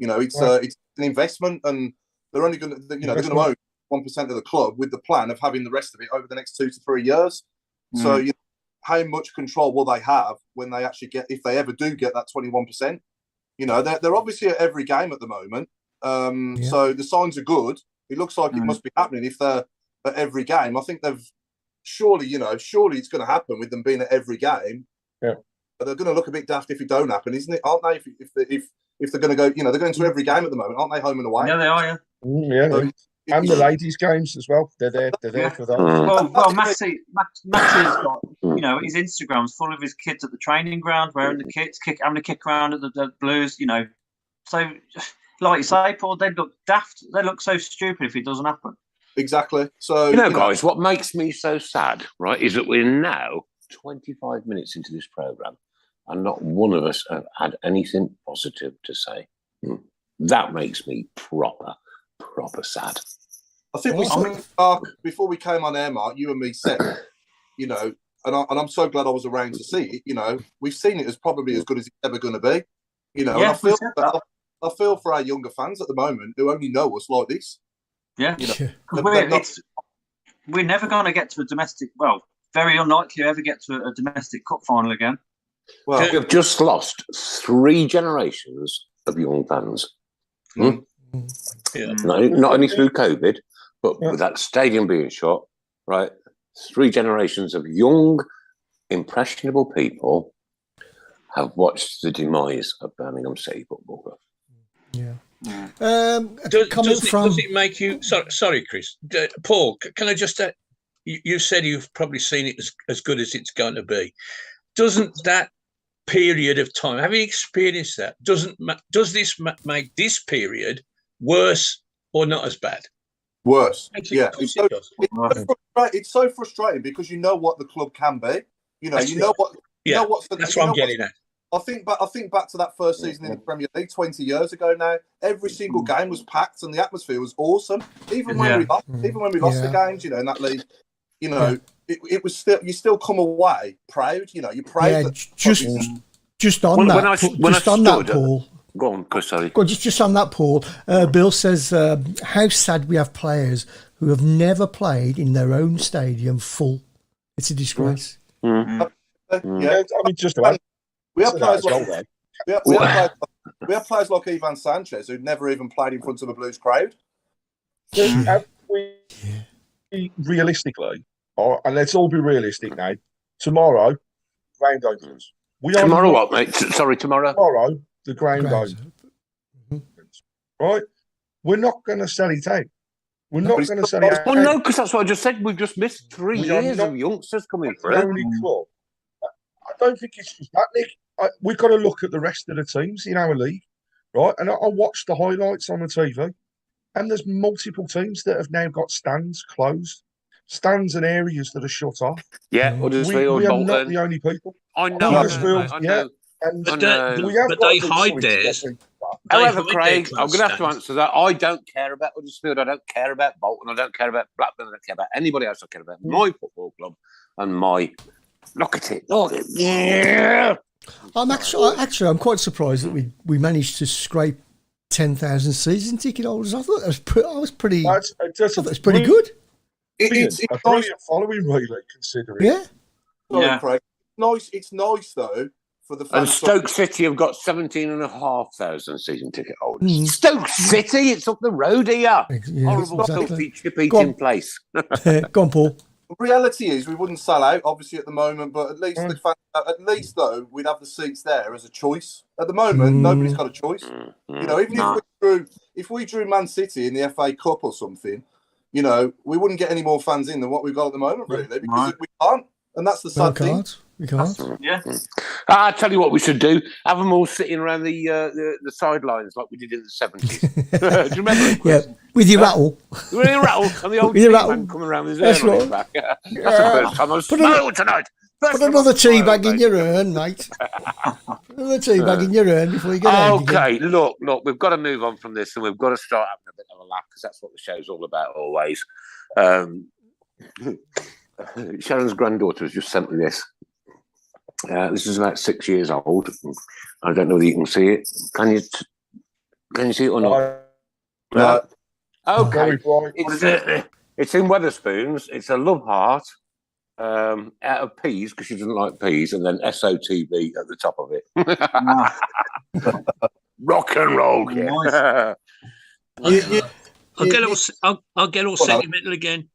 [SPEAKER 4] It's an investment, and they're only going to, they're going to own 1% of the club with the plan of having the rest of it over the next 2 to 3 years. So, how much control will they have when they actually get, if they ever do get that 21%? They're obviously at every game at the moment. So the signs are good. It looks like it must be happening if they're at every game. I think they've surely it's going to happen with them being at every game.
[SPEAKER 7] Yeah.
[SPEAKER 4] But they're going to look a bit daft if it don't happen, isn't it? Aren't they? If they're going to go, they're going to every game at the moment, aren't they? Home and away.
[SPEAKER 6] Yeah, they are.
[SPEAKER 7] So, and the ladies' games as well. They're there for those.
[SPEAKER 6] Well, Max's got, his Instagram's full of his kids at the training ground, wearing the kits, having a kick around at the Blues. So, like you say, Paul, they look daft. They look so stupid if it doesn't happen.
[SPEAKER 4] Exactly. So,
[SPEAKER 3] guys, what makes me so sad, right, is that we're now 25 minutes into this programme and not one of us have had anything positive to say. That makes me proper sad.
[SPEAKER 4] I think before we came on air, Mark, you and me said, and I'm so glad I was around to see it. We've seen it as probably as good as it's ever going to be. And I feel for our younger fans at the moment who only know us like this.
[SPEAKER 6] Yeah, we're never going to get to a domestic. Well, very unlikely to ever get to a domestic cup final again.
[SPEAKER 3] Well, we've just lost 3 generations of young fans. Not only through COVID, but with that stadium being shut, right? 3 generations of young, impressionable people have watched the demise of Birmingham City Football Club.
[SPEAKER 8] Yeah.
[SPEAKER 5] Does it make you? Sorry, Chris. Paul, can I just? You said you've probably seen it as good as it's going to be. Doesn't that period of time, having experienced that, does this make this period worse or not as bad?
[SPEAKER 4] Worse. Yeah. It's so frustrating because you know what the club can be. You know what. That's what I'm getting at. I think back to that first season in the Premier League 20 years ago now. Every single game was packed and the atmosphere was awesome. Even when we lost the games, in that league, it was still, you still come away proud. You're proud. Yeah,
[SPEAKER 8] just on that, Paul.
[SPEAKER 3] Go on, Chris, sorry.
[SPEAKER 8] Just on that, Paul. Bill says, how sad we have players who have never played in their own stadium full. It's a disgrace.
[SPEAKER 7] Yeah, I mean, just about.
[SPEAKER 4] We have players like Ivan Sanchez who'd never even played in front of a Blues crowd.
[SPEAKER 7] Realistically, and let's all be realistic now, tomorrow, ground opens.
[SPEAKER 3] Tomorrow what, mate? Sorry, tomorrow?
[SPEAKER 7] Tomorrow, the ground opens. Right? We're not going to sell it out. We're not going to sell it out.
[SPEAKER 3] Well, no, because that's what I just said. We've just missed 3 years of youngsters coming through.
[SPEAKER 7] I don't think it's just that, Nick. We've got to look at the rest of the teams in our league, right? And I watched the highlights on the TV, and there's multiple teams that have now got stands closed, stands and areas that are shut off.
[SPEAKER 3] Yeah,
[SPEAKER 7] we are not the only people.
[SPEAKER 3] I know.
[SPEAKER 5] But they hide theirs.
[SPEAKER 3] However, Craig, I'm going to have to answer that. I don't care about Huddersfield. I don't care about Bolton. I don't care about Blackburn. I don't care about anybody else. I care about my football club and my. Look at it. Yeah.
[SPEAKER 8] I'm quite surprised that we managed to scrape 10,000 season ticket holders. I thought that was pretty. That's pretty good.
[SPEAKER 7] It's a brilliant following, really, considering.
[SPEAKER 8] Yeah.
[SPEAKER 4] Craig. It's nice though for the
[SPEAKER 3] And
[SPEAKER 4] fans.
[SPEAKER 3] Stoke City have got 17,500 season ticket holders. Stoke City, it's up the road here. Horrible, filthy, chip-eating place.
[SPEAKER 8] Go on, Paul.
[SPEAKER 4] The reality is we wouldn't sell out, obviously, at the moment, but at least though, we'd have the seats there as a choice. At the moment, nobody's got a choice. Even if we drew Man City in the FA Cup or something, we wouldn't get any more fans in than what we've got at the moment, really, because we can't. And that's the sad thing.
[SPEAKER 8] We can't.
[SPEAKER 6] Yeah.
[SPEAKER 3] I tell you what we should do. Have them all sitting around the sidelines like we did in the 70s. Do you remember?
[SPEAKER 8] Yeah, with your rattle.
[SPEAKER 3] With your rattle. And the old man coming around with his hair on his back. That's the first time I've smiled tonight.
[SPEAKER 8] Put another tea bag in your urn, mate. Put another tea bag in your urn before you get out.
[SPEAKER 3] Okay, look, we've got to move on from this and we've got to start having a bit of a laugh because that's what the show's all about always. Sharon's granddaughter has just sent me this. This is about 6 years old. I don't know whether you can see it. Can you see it or not?
[SPEAKER 7] No.
[SPEAKER 3] Okay. It's in Wetherspoons. It's a love heart out of peas because she doesn't like peas, and then SOTB at the top of it. Rock and roll. Yeah.
[SPEAKER 5] I'll get all sentimental again.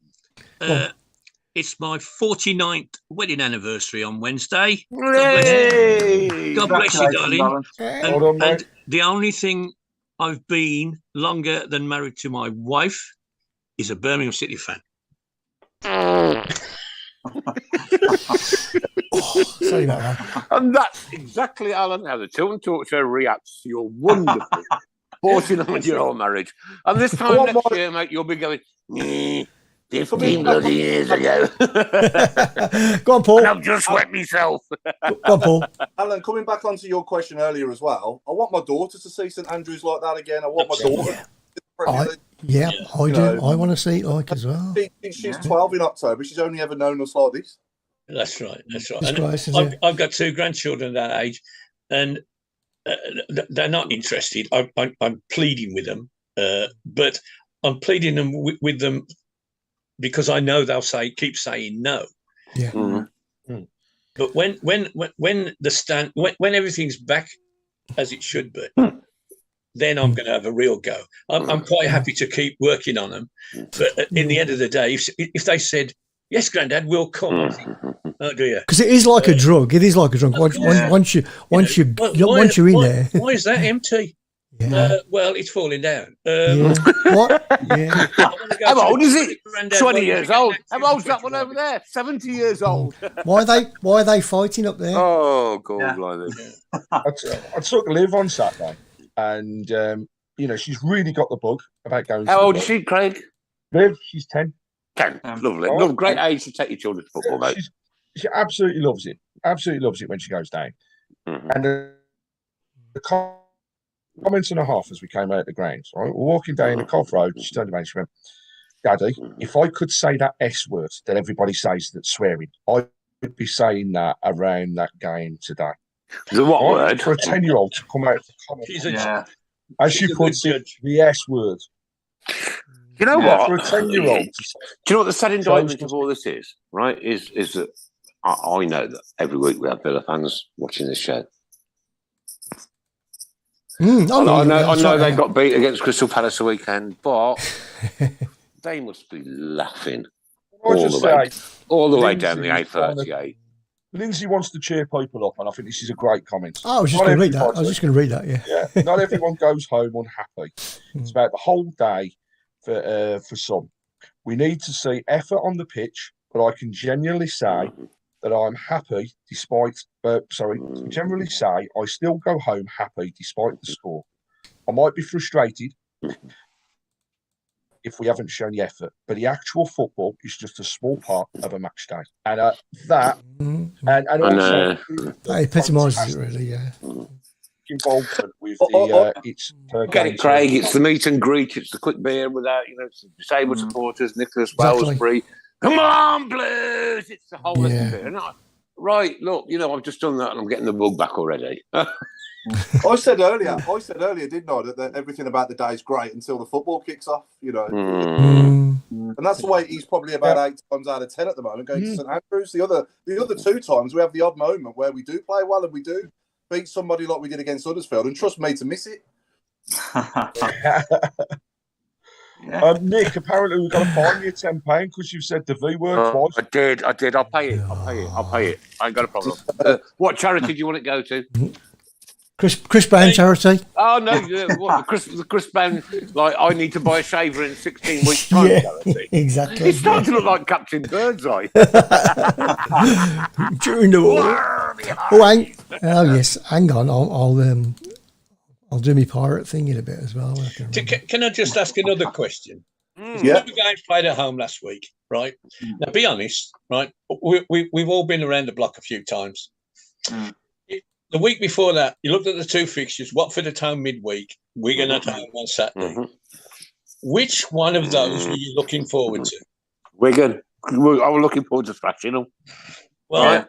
[SPEAKER 5] It's my 49th wedding anniversary on Wednesday. God bless you, darling. And the only thing I've been longer than married to my wife is a Birmingham City fan.
[SPEAKER 8] Sorry about that.
[SPEAKER 3] And that's exactly, Alan, how the Tilton Talk Show reacts to your wonderful 49-year-old marriage. And this time next year, mate, you'll be going, 15 bloody years ago.
[SPEAKER 8] Go on, Paul.
[SPEAKER 3] And I've just wet myself.
[SPEAKER 8] Go on, Paul.
[SPEAKER 4] Alan, coming back onto your question earlier as well, I want my daughter to see St Andrews like that again. I want my daughter.
[SPEAKER 8] I do. I want to see it like as well.
[SPEAKER 4] She's 12 in October. She's only ever known us like this.
[SPEAKER 5] That's right. And I've got 2 grandchildren that age, and they're not interested. I'm pleading with them, but I'm pleading them with them because I know they'll keep saying no.
[SPEAKER 8] Yeah.
[SPEAKER 3] Mm-hmm.
[SPEAKER 5] But when everything's back as it should be, then I'm going to have a real go. I'm quite happy to keep working on them. But in the end of the day, if they said, yes, Grandad, we'll come, I think, oh dear.
[SPEAKER 8] Because it is like a drug. It is like a drug. Once you're in there.
[SPEAKER 5] Why is that empty? Well, it's falling down.
[SPEAKER 8] What? Yeah.
[SPEAKER 3] How old is it? 20 years old. How old's that one over there? 70 years old.
[SPEAKER 8] Why are they fighting up there?
[SPEAKER 3] Oh, God,
[SPEAKER 7] I took Liv on Saturday, and she's really got the bug about going.
[SPEAKER 3] How old is she, Craig?
[SPEAKER 7] Liv, she's 10.
[SPEAKER 3] 10, lovely. Great age to take your children to football, mate.
[SPEAKER 7] She absolutely loves it. Absolutely loves it when she goes down. Mm-hmm. And the comments and a half as we came out of the grounds, right? We're walking down the Cov Road. She turned around and she went, Daddy, if I could say that S word that everybody says that's swearing, I would be saying that around that game today.
[SPEAKER 3] The what word?
[SPEAKER 7] For a 10-year-old to come out of the comments. As she puts it, the S word.
[SPEAKER 3] You know what?
[SPEAKER 7] For a 10-year-old.
[SPEAKER 3] Do you know what the sad indictment of all this is? Right? Is that I know that every week we have Villa fans watching this show. I know they got beat against Crystal Palace the weekend, but they must be laughing all the way down the A38.
[SPEAKER 7] Lindsay wants to cheer people up, and I think this is a great comment.
[SPEAKER 8] I was just going to read that.
[SPEAKER 7] Yeah. Not everyone goes home unhappy. It's about the whole day for some. We need to see effort on the pitch, but I can genuinely say that I'm happy generally say I still go home happy despite the score. I might be frustrated if we haven't shown the effort, but the actual football is just a small part of a match day. And and also
[SPEAKER 8] that epitomises it really,
[SPEAKER 7] involvement with the it's per
[SPEAKER 3] get it, Craig. It's the meet and greet. It's the quick beer without disabled supporters. Nicholas Wellsbury. Come on, Blues! It's the whole rest of it. Right, look, I've just done that and I'm getting the bug back already.
[SPEAKER 4] I said earlier, didn't I, that everything about the day is great until the football kicks off, And that's the way he's probably about 8 times out of 10 at the moment going to St Andrews. The other 2 times we have the odd moment where we do play well and we do beat somebody like we did against Huddersfield, and trust me to miss it.
[SPEAKER 7] Nick, apparently we've got to fine you £10 because you've said the V word twice.
[SPEAKER 3] I did. I'll pay it. I ain't got a problem. What charity do you want it to go to?
[SPEAKER 8] Chris Browne charity.
[SPEAKER 3] Oh no, the Chris Browne, I need to buy a shaver in 16 weeks time charity.
[SPEAKER 8] Exactly.
[SPEAKER 3] It's starting to look like Captain Birdseye.
[SPEAKER 8] During the war. Yes, hang on, I'll do my pirate thing in a bit as well.
[SPEAKER 5] Can I just ask another question?
[SPEAKER 4] Yeah.
[SPEAKER 5] The guys played at home last week, right? Now, be honest, right? We've all been around the block a few times. The week before that, you looked at the 2 fixtures, Watford at home midweek, Wigan at home on Saturday. Which one of those were you looking forward to?
[SPEAKER 3] Wigan. I was looking forward to thrashing them.
[SPEAKER 5] Well,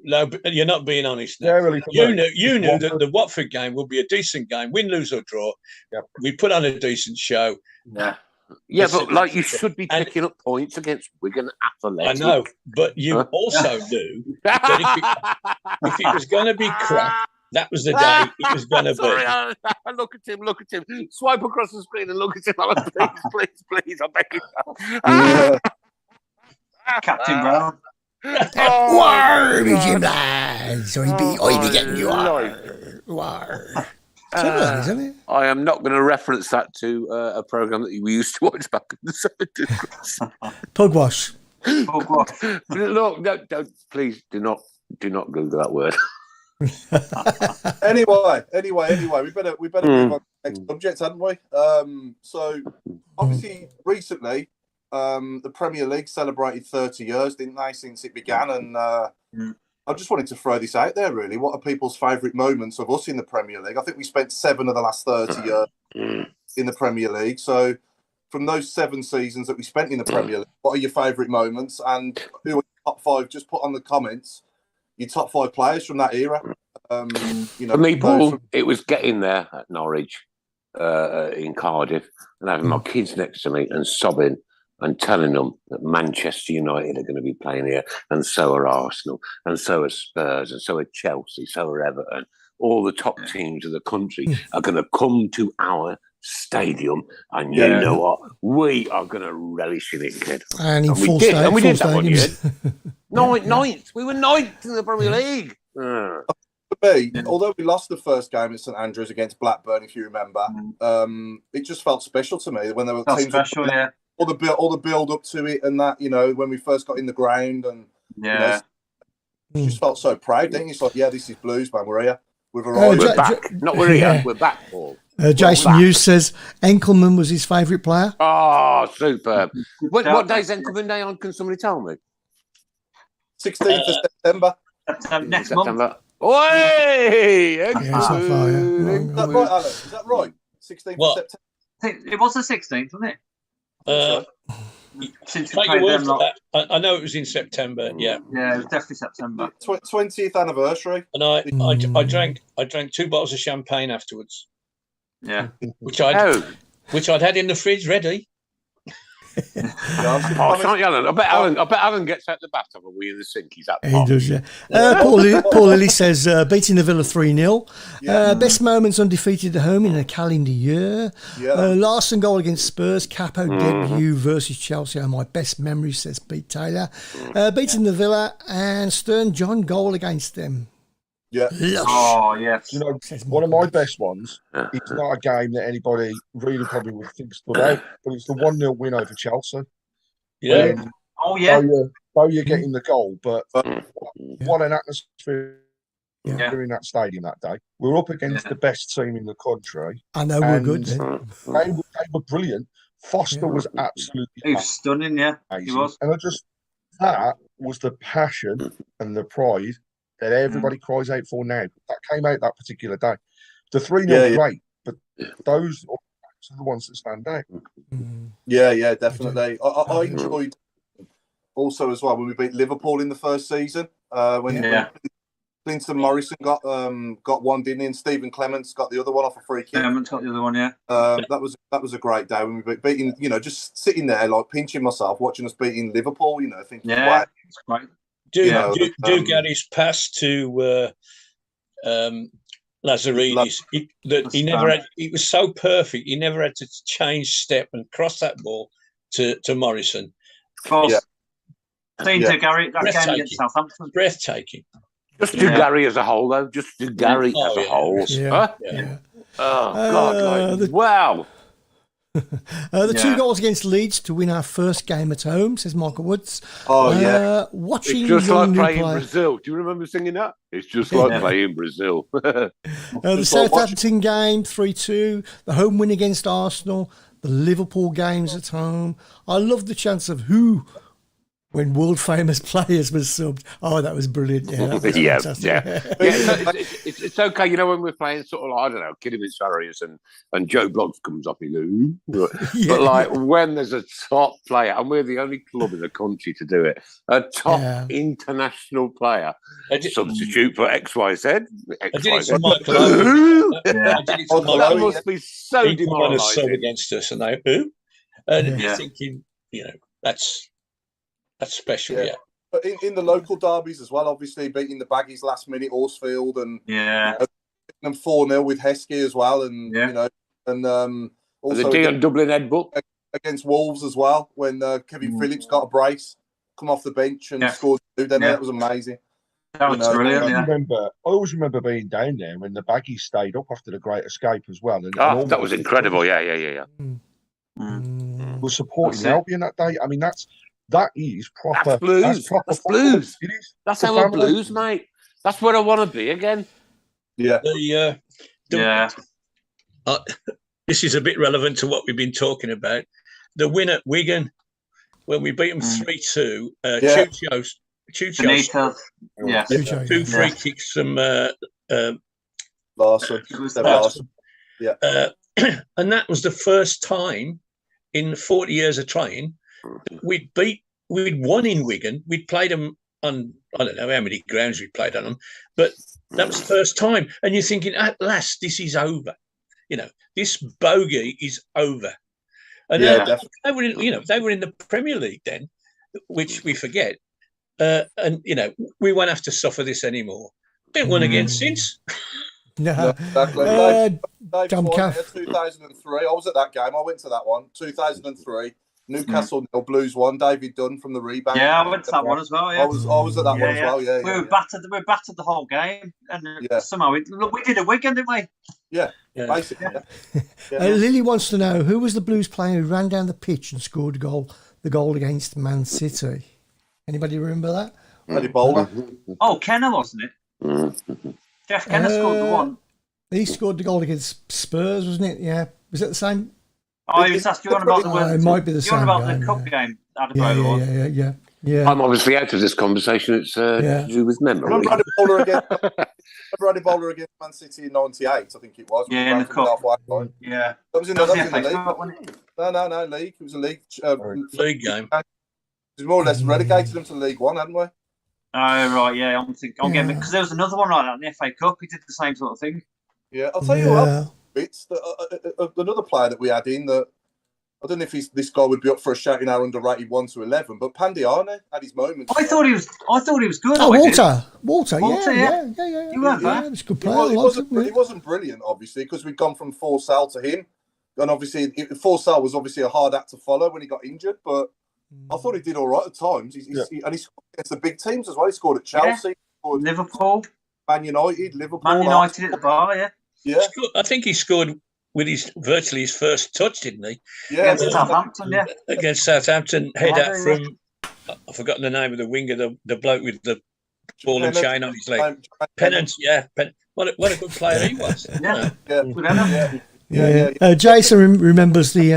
[SPEAKER 5] no, but you're not being honest.
[SPEAKER 7] Yeah, really,
[SPEAKER 5] you knew that the Watford game would be a decent game, win, lose or draw. Yep. We put on a decent show.
[SPEAKER 3] Yeah, but you should be picking up points against Wigan Athletic.
[SPEAKER 5] I know, but you also knew that if it was going to be crap, that was the day it was going to be.
[SPEAKER 3] Look at him. Swipe across the screen and look at him. Please, I beg you.
[SPEAKER 6] Captain Browne.
[SPEAKER 8] War, Jim lads. I be getting you war. Isn't it?
[SPEAKER 3] I am not going to reference that to a program that we used to watch back in the 70s.
[SPEAKER 8] Pugwash.
[SPEAKER 3] Look, don't, please do not Google that word.
[SPEAKER 4] Anyway, we better move on to the next subject, hadn't we? So obviously recently, the Premier League celebrated 30 years, didn't they, since it began? And I just wanted to throw this out there, really. What are people's favourite moments of us in the Premier League? I think we spent 7 of the last 30 years in the Premier League. So from those 7 seasons that we spent in the Premier League, what are your favourite moments? And who are your top 5? Just put on the comments your top 5 players from that era.
[SPEAKER 3] For me, Paul, it was getting there at Norwich in Cardiff and having my kids next to me and sobbing and telling them that Manchester United are going to be playing here, and so are Arsenal, and so are Spurs, and so are Chelsea, so are Everton. All the top teams of the country are going to come to our stadium, and you know what? We are going to relish in it, kid.
[SPEAKER 8] And
[SPEAKER 3] we did that 1 year. Ninth. We were 9th in the Premier League.
[SPEAKER 4] me, although we lost the first game at St Andrews against Blackburn, if you remember, it just felt special to me when there were teams.
[SPEAKER 6] Special, yeah.
[SPEAKER 4] All the build up to it and that, when we first got in the ground and you just felt so proud, didn't you? It's like, this is Blues, man. We're here. We've arrived.
[SPEAKER 3] We're back. Not we're here. We're back, Paul.
[SPEAKER 8] Jason Hughes says Enkelman was his favourite player.
[SPEAKER 3] Oh, superb. What day's Enkelman Day on? Can somebody tell me?
[SPEAKER 4] 16th of September.
[SPEAKER 6] Next month.
[SPEAKER 3] Oi!
[SPEAKER 8] Is that
[SPEAKER 4] right, Alan? Is that right? 16th of September.
[SPEAKER 6] It was the 16th, wasn't it? Since we played them,
[SPEAKER 5] I know it was in September. Yeah,
[SPEAKER 6] it was definitely September.
[SPEAKER 4] 20th anniversary.
[SPEAKER 5] And I drank 2 bottles of champagne afterwards.
[SPEAKER 6] Yeah,
[SPEAKER 5] which I'd had in the fridge ready.
[SPEAKER 3] Alan. I bet Alan gets out the bathtub and we in the sink. He's up.
[SPEAKER 8] He does, yeah. Paul Lilly says beating the Villa 3-0. Best moments undefeated at home in a calendar year. Larson goal against Spurs. Capo debut versus Chelsea are my best memories, says Pete Taylor. Beating the Villa and Stern John goal against them.
[SPEAKER 4] Yeah.
[SPEAKER 6] Oh, yes.
[SPEAKER 7] One of my best ones, it's not a game that anybody really probably would think stood out, but it's the 1-0 win over Chelsea.
[SPEAKER 5] Yeah.
[SPEAKER 7] Bowyer getting the goal, but what an atmosphere in that stadium that day. We were up against the best team in the country.
[SPEAKER 8] I know we're good then.
[SPEAKER 7] They were brilliant. Foster was absolutely
[SPEAKER 6] he was stunning,
[SPEAKER 7] amazing.
[SPEAKER 6] He was.
[SPEAKER 7] And that was the passion and the pride that everybody cries out for now. That came out that particular day. The 3-0 great, but those are the ones that stand out.
[SPEAKER 4] Yeah, definitely. I enjoyed also as well when we beat Liverpool in the first season. When Clinton Morrison got one, didn't he? And Stephen Clements got the other one off a free kick.
[SPEAKER 6] Clements got the other one,
[SPEAKER 4] that was a great day when we beating. just sitting there like pinching myself, watching us beating Liverpool. Thinking, wow,
[SPEAKER 6] it's great.
[SPEAKER 5] Gary's pass to Lazaridis. He never had. It was so perfect. He never had to change step and cross that ball to Morrison.
[SPEAKER 6] Seen to Gary that game against Southampton.
[SPEAKER 5] Breathtaking.
[SPEAKER 3] Just do Gary as a whole, though. Just do Gary as a whole. Oh God! Wow.
[SPEAKER 8] The 2 goals against Leeds to win our first game at home, says Michael Woods. Watching
[SPEAKER 3] it's just like playing
[SPEAKER 8] player.
[SPEAKER 3] Brazil. Do you remember singing that? It's just like playing Brazil.
[SPEAKER 8] The Southampton game, 3-2. The home win against Arsenal. The Liverpool games at home. I love the chance of who when world famous players were subbed. Oh, that was brilliant.
[SPEAKER 3] It's okay. When we're playing sort of like, I don't know, Kidderminster Sarriers and Joe Bloggs comes up, but like when there's a top player, and we're the only club in the country to do it, a top international player, substitute for XYZ. That must be so demoralising
[SPEAKER 5] against us, and they who? And you're thinking, that's special,
[SPEAKER 4] But in the local derbies as well, obviously beating the Baggies last minute, Horsfield, and them 4-0 with Heskey as well, and also
[SPEAKER 3] the Dion Dublin headbutt
[SPEAKER 4] against Wolves as well when Kevin Phillips got a brace, come off the bench and scored 2. Then that was amazing.
[SPEAKER 6] That was brilliant.
[SPEAKER 7] I always remember being down there when the Baggies stayed up after the Great Escape as well. And
[SPEAKER 3] that was incredible. Yeah.
[SPEAKER 7] We're supporting Albion that day. I mean, that is proper.
[SPEAKER 3] That's blues. That's blues.
[SPEAKER 7] It is.
[SPEAKER 3] That's our blues, mate. That's where I want to be again.
[SPEAKER 4] Yeah.
[SPEAKER 5] This is a bit relevant to what we've been talking about. The win at Wigan, when we beat them 3-2. Chucho. 2 free kicks from
[SPEAKER 4] Larson.
[SPEAKER 5] Yeah. And that was the first time in 40 years of trying we'd won in Wigan. We'd played them on, I don't know how many grounds we played on them, but that was the first time. And you're thinking, at last, this is over. This bogey is over. And they were in the Premier League then, which we forget. And we won't have to suffer this anymore. Been won again since.
[SPEAKER 8] No,
[SPEAKER 4] exactly. Dave 2003. I was at that game. I went to that one. 2003. Newcastle nil, Blues 1. David Dunn from the rebound.
[SPEAKER 6] Yeah, I went to that one as well. Yeah,
[SPEAKER 4] I was at that one as well. Yeah,
[SPEAKER 6] we were battered. We were battered the whole game, and somehow we did a Wigan, didn't we?
[SPEAKER 4] Yeah, basically. Yeah.
[SPEAKER 8] Lily wants to know who was the Blues player who ran down the pitch and scored the goal against Man City. Anybody remember that?
[SPEAKER 4] Eddie Bowler.
[SPEAKER 6] Oh, Kenner, wasn't it? Jeff Kenner scored the one.
[SPEAKER 8] He scored the goal against Spurs, wasn't it? Yeah. Was it the same?
[SPEAKER 6] Oh, he was asking you on about the
[SPEAKER 8] it might be the same
[SPEAKER 6] about
[SPEAKER 8] game,
[SPEAKER 6] the cup game.
[SPEAKER 8] Yeah.
[SPEAKER 3] I'm obviously out of this conversation. It's to do with memory.
[SPEAKER 4] Remember Eddie Bowler against Man City in '98? I think it was.
[SPEAKER 6] Yeah, in the cup.
[SPEAKER 4] Yeah, that was in the league. No, league. It was a league
[SPEAKER 5] game.
[SPEAKER 4] We more or less relegated them to League One, hadn't we?
[SPEAKER 6] Oh right, yeah. I'm getting because there was another one like that in the FA Cup. He did the same sort of thing.
[SPEAKER 4] Yeah, I'll tell you what. It's another player that we had in that. I don't know if this guy would be up for a shout in our underrated 1 to 11, but Pandiane had his moments.
[SPEAKER 6] I thought he was good.
[SPEAKER 8] Oh, Walter, yeah.
[SPEAKER 6] You weren't bad.
[SPEAKER 8] He was a good player.
[SPEAKER 4] He wasn't brilliant, obviously, because we'd gone from Forsell to him, and obviously Forsell was obviously a hard act to follow when he got injured, but I thought he did all right at times. And he scored against the big teams as well. He scored at Chelsea, scored
[SPEAKER 6] Liverpool,
[SPEAKER 4] Man United,
[SPEAKER 6] Man United at the bar,
[SPEAKER 4] Yeah,
[SPEAKER 5] I think he scored with virtually his first touch, didn't he?
[SPEAKER 4] Yeah,
[SPEAKER 6] against Southampton. Yeah,
[SPEAKER 5] against Southampton, head out from I've forgotten the name of the winger, the bloke with the ball and chain on his leg. Pennant, what a good player he was.
[SPEAKER 8] Jason remembers the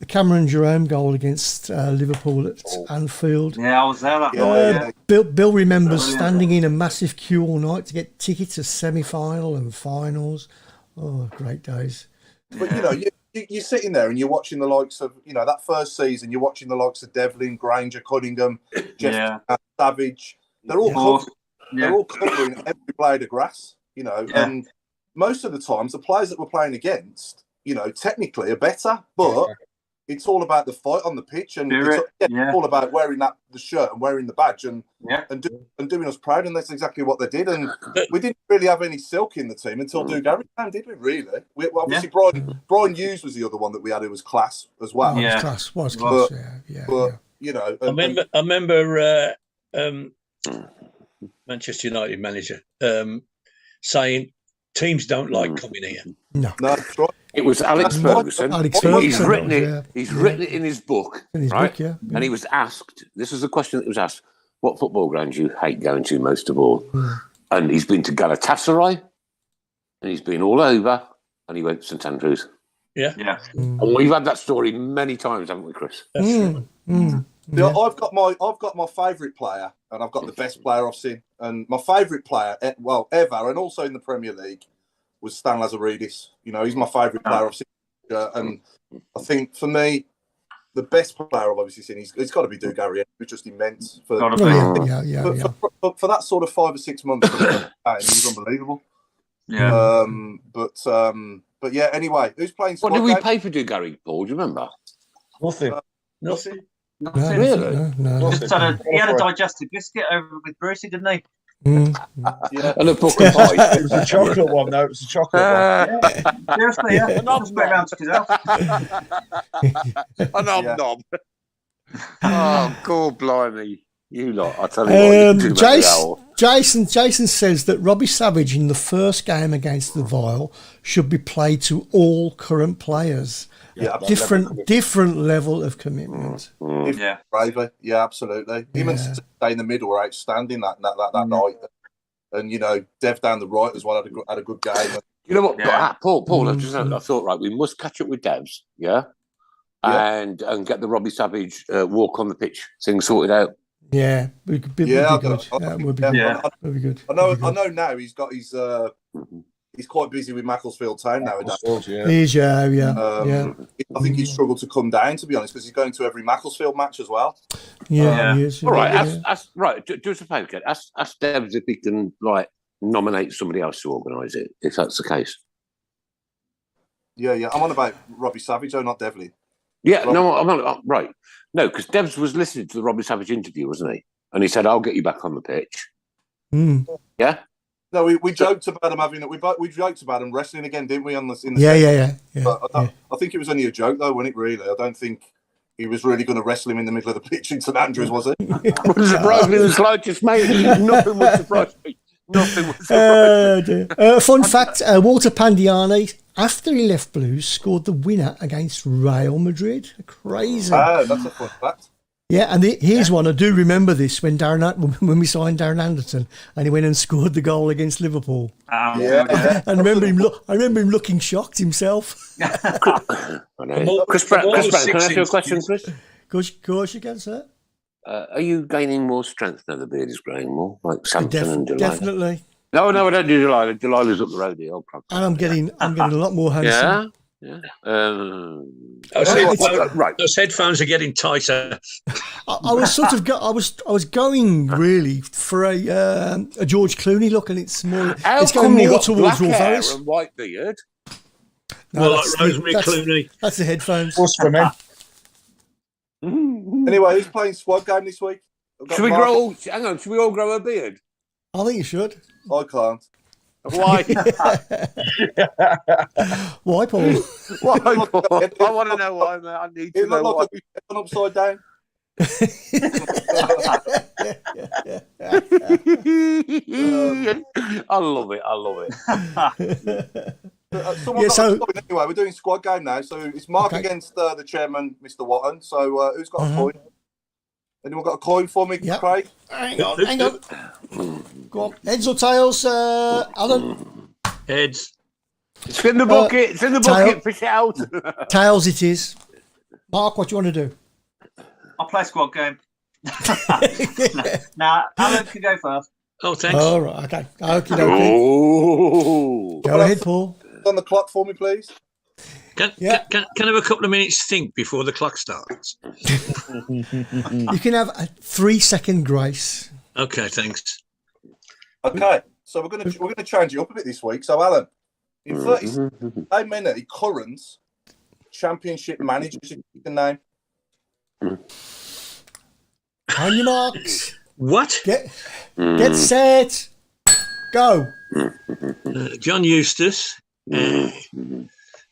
[SPEAKER 8] Cameron Jerome goal against Liverpool at Anfield.
[SPEAKER 6] Yeah, I was there that night.
[SPEAKER 8] Bill remembers standing in a massive queue all night to get tickets to semi-final and finals. Oh, great days.
[SPEAKER 4] But, you're sitting there and you're watching the likes of, that first season, you're watching the likes of Devlin, Granger, Cunningham, Jeff Savage. They're all covering every blade of grass, and most of the times the players that we're playing against, technically are better, but it's all about the fight on the pitch, and it's all about wearing the shirt and wearing the badge and doing us proud, and that's exactly what they did. And we didn't really have any silk in the team until Gary came, did we? Really? Obviously, Brian Hughes was the other one that we had who was class as well.
[SPEAKER 8] Was class.
[SPEAKER 4] But
[SPEAKER 5] I remember Manchester United manager saying teams don't like coming here.
[SPEAKER 8] No,
[SPEAKER 4] that's right.
[SPEAKER 3] It was Alex Ferguson. He's written it. He's written it in his book, right? And he was asked. This is the question that was asked: what football ground do you hate going to most of all? And he's been to Galatasaray, and he's been all over, and he went to St Andrews.
[SPEAKER 6] Yeah.
[SPEAKER 3] And we've had that story many times, haven't we, Chris?
[SPEAKER 4] I've got my favourite player, and I've got the best player I've seen. And my favourite player, ever, and also in the Premier League, was Stan Lazaridis. He's my favourite player I've seen. And I think, for me, the best player I've obviously seen, it's got to be Dugarry. It was just immense. For that sort of 5 or 6 months, he was unbelievable.
[SPEAKER 6] Yeah.
[SPEAKER 4] But yeah, anyway, who's playing?
[SPEAKER 3] What did we pay for Dugarry, Paul? Do you remember?
[SPEAKER 4] Nothing.
[SPEAKER 3] Really?
[SPEAKER 8] No.
[SPEAKER 6] He had a digestive biscuit over with Brucey, didn't he?
[SPEAKER 3] And a book of pie.
[SPEAKER 7] It was a chocolate one, though. It was a chocolate one.
[SPEAKER 6] Seriously, yeah. Just went around to his house.
[SPEAKER 3] A knob. Oh, God blimey. You lot, I tell you what,
[SPEAKER 8] Jason says that Robbie Savage in the first game against the Vile should be played to all current players.
[SPEAKER 4] Yeah,
[SPEAKER 8] different level of commitment.
[SPEAKER 4] Bravery. Yeah, absolutely. Him and stay in the middle were outstanding that night, and Dev down the right as well had a good game.
[SPEAKER 3] You know what, Paul? I thought, right, we must catch up with Devs, and get the Robbie Savage walk on the pitch thing sorted out.
[SPEAKER 8] Yeah, would be good. Would be good.
[SPEAKER 4] I know now he's got his. He's quite busy with Macclesfield Town nowadays.
[SPEAKER 8] He is, yeah.
[SPEAKER 4] I think he's struggled to come down, to be honest, because he's going to every Macclesfield match as well.
[SPEAKER 8] Yeah, he is.
[SPEAKER 3] All right, do us a favour, kid. Ask Devs if he can nominate somebody else to organise it, if that's the case.
[SPEAKER 4] Yeah. I'm on about Robbie Savage, not Devlin.
[SPEAKER 3] Yeah, no, I'm on. Right. No, because Devs was listening to the Robbie Savage interview, wasn't he? And he said, "I'll get you back on the pitch." Yeah.
[SPEAKER 4] No, we joked about him having it. We joked about him wrestling again, didn't we? Yeah.
[SPEAKER 8] Yeah.
[SPEAKER 4] But I think it was only a joke, though, wasn't it? Really, I don't think he was really going to wrestle him in the middle of the pitch in St Andrews, was he?
[SPEAKER 3] Wouldn't surprise me the slightest, mate. Nothing would surprise me. Nothing would surprise me.
[SPEAKER 8] Fun fact, Walter Pandiani, after he left Blues, scored the winner against Real Madrid. Crazy.
[SPEAKER 4] Oh, that's a fun fact.
[SPEAKER 8] Yeah, and here's one. I do remember this when we signed Darren Anderton, and he went and scored the goal against Liverpool.
[SPEAKER 4] Yeah.
[SPEAKER 8] I remember him looking shocked himself.
[SPEAKER 3] Chris Brown, can I ask you a question, Chris?
[SPEAKER 8] Of course you can, sir.
[SPEAKER 3] Are you gaining more strength now the beard is growing more, like Samson and Delilah?
[SPEAKER 8] Definitely.
[SPEAKER 3] No, I don't do Delilah. Delilah's up the road here.
[SPEAKER 8] And I'm getting a lot more handsome.
[SPEAKER 3] Yeah.
[SPEAKER 5] Those headphones are getting tighter.
[SPEAKER 8] I was sort of I was going really for a George Clooney look, and it's more. It's going more towards Rolf Harris
[SPEAKER 3] and white beard.
[SPEAKER 5] No, like Rosemary Clooney.
[SPEAKER 8] That's the headphones.
[SPEAKER 7] What's for men?
[SPEAKER 4] Anyway, who's playing squad game this week?
[SPEAKER 3] Should we grow? Hang on. Should we all grow a beard?
[SPEAKER 8] I think you should.
[SPEAKER 4] I can't.
[SPEAKER 3] Why?
[SPEAKER 8] Why, Paul?
[SPEAKER 3] Why, Paul? I want to know why, mate. I need to know why.
[SPEAKER 4] We've gone upside down.
[SPEAKER 3] I love it.
[SPEAKER 4] Anyway, we're doing squad game now. So it's Mark against the chairman, Mr. Watton. So who's got a coin? Anyone got a coin for me, Craig?
[SPEAKER 8] Hang on. Go on. Heads or tails, Alan?
[SPEAKER 5] Heads.
[SPEAKER 3] It's in the bucket. It's in the bucket. Fish it out.
[SPEAKER 8] Tails it is. Mark, what do you want to do?
[SPEAKER 6] I'll play squad game. Now, Alan can go first.
[SPEAKER 5] Oh, thanks.
[SPEAKER 8] All right, okay. Go ahead, Paul.
[SPEAKER 4] On the clock for me, please.
[SPEAKER 5] Can I have a couple of minutes to think before the clock starts?
[SPEAKER 8] You can have a 3-second grace.
[SPEAKER 5] Okay, thanks.
[SPEAKER 4] Okay, so we're gonna change it up a bit this week. So, Alan, in 30, how many current championship managers you can name?
[SPEAKER 8] On your marks.
[SPEAKER 5] What?
[SPEAKER 8] Get set. Go.
[SPEAKER 5] John Eustace.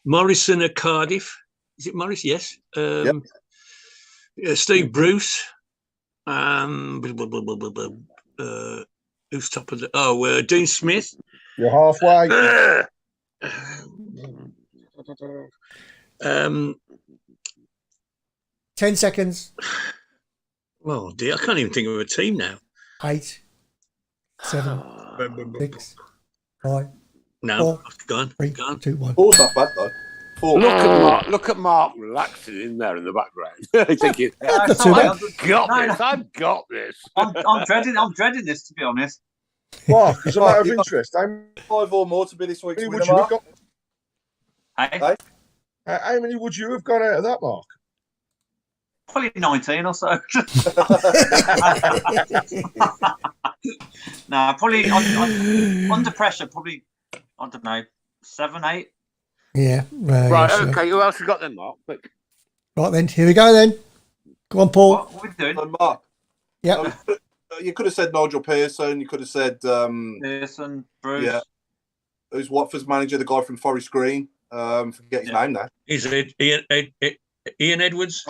[SPEAKER 5] Morrison at Cardiff. Is it Morris? Yes. Steve Bruce. Who's top of the... Dean Smith.
[SPEAKER 7] You're halfway.
[SPEAKER 8] 10 seconds.
[SPEAKER 5] Oh, dear. I can't even think of a team now.
[SPEAKER 8] 8, 7, 6, 5.
[SPEAKER 5] No,
[SPEAKER 8] 4,
[SPEAKER 5] gone.
[SPEAKER 8] 3,
[SPEAKER 5] gone.
[SPEAKER 8] 2, 1.
[SPEAKER 4] Four's not bad, though. 4.
[SPEAKER 3] Look at Mark relaxing in there in the background. Thinking,
[SPEAKER 8] That's too bad.
[SPEAKER 3] I've got this.
[SPEAKER 6] I'm dreading this, to be honest.
[SPEAKER 7] Mark, as a matter of interest, how
[SPEAKER 4] 5 or more to be this week.
[SPEAKER 7] many would you have got?
[SPEAKER 6] Hey?
[SPEAKER 7] How many would you have got out of that, Mark?
[SPEAKER 6] Probably 19 or so. No, probably under pressure, probably, I don't know, 7, 8.
[SPEAKER 8] Yeah.
[SPEAKER 3] Right,
[SPEAKER 8] sure.
[SPEAKER 3] okay. Who else you got then, Mark? Quick.
[SPEAKER 8] Right then, here we go then. Go on, Paul.
[SPEAKER 6] What are we doing?
[SPEAKER 4] So, Mark,
[SPEAKER 8] Yeah.
[SPEAKER 4] you could have said Nigel Pearson. You could have said
[SPEAKER 6] Pearson, Bruce.
[SPEAKER 4] Yeah. Who's Watford's manager? The guy from Forest Green. Forget his name now.
[SPEAKER 5] Is it Ian Edwards?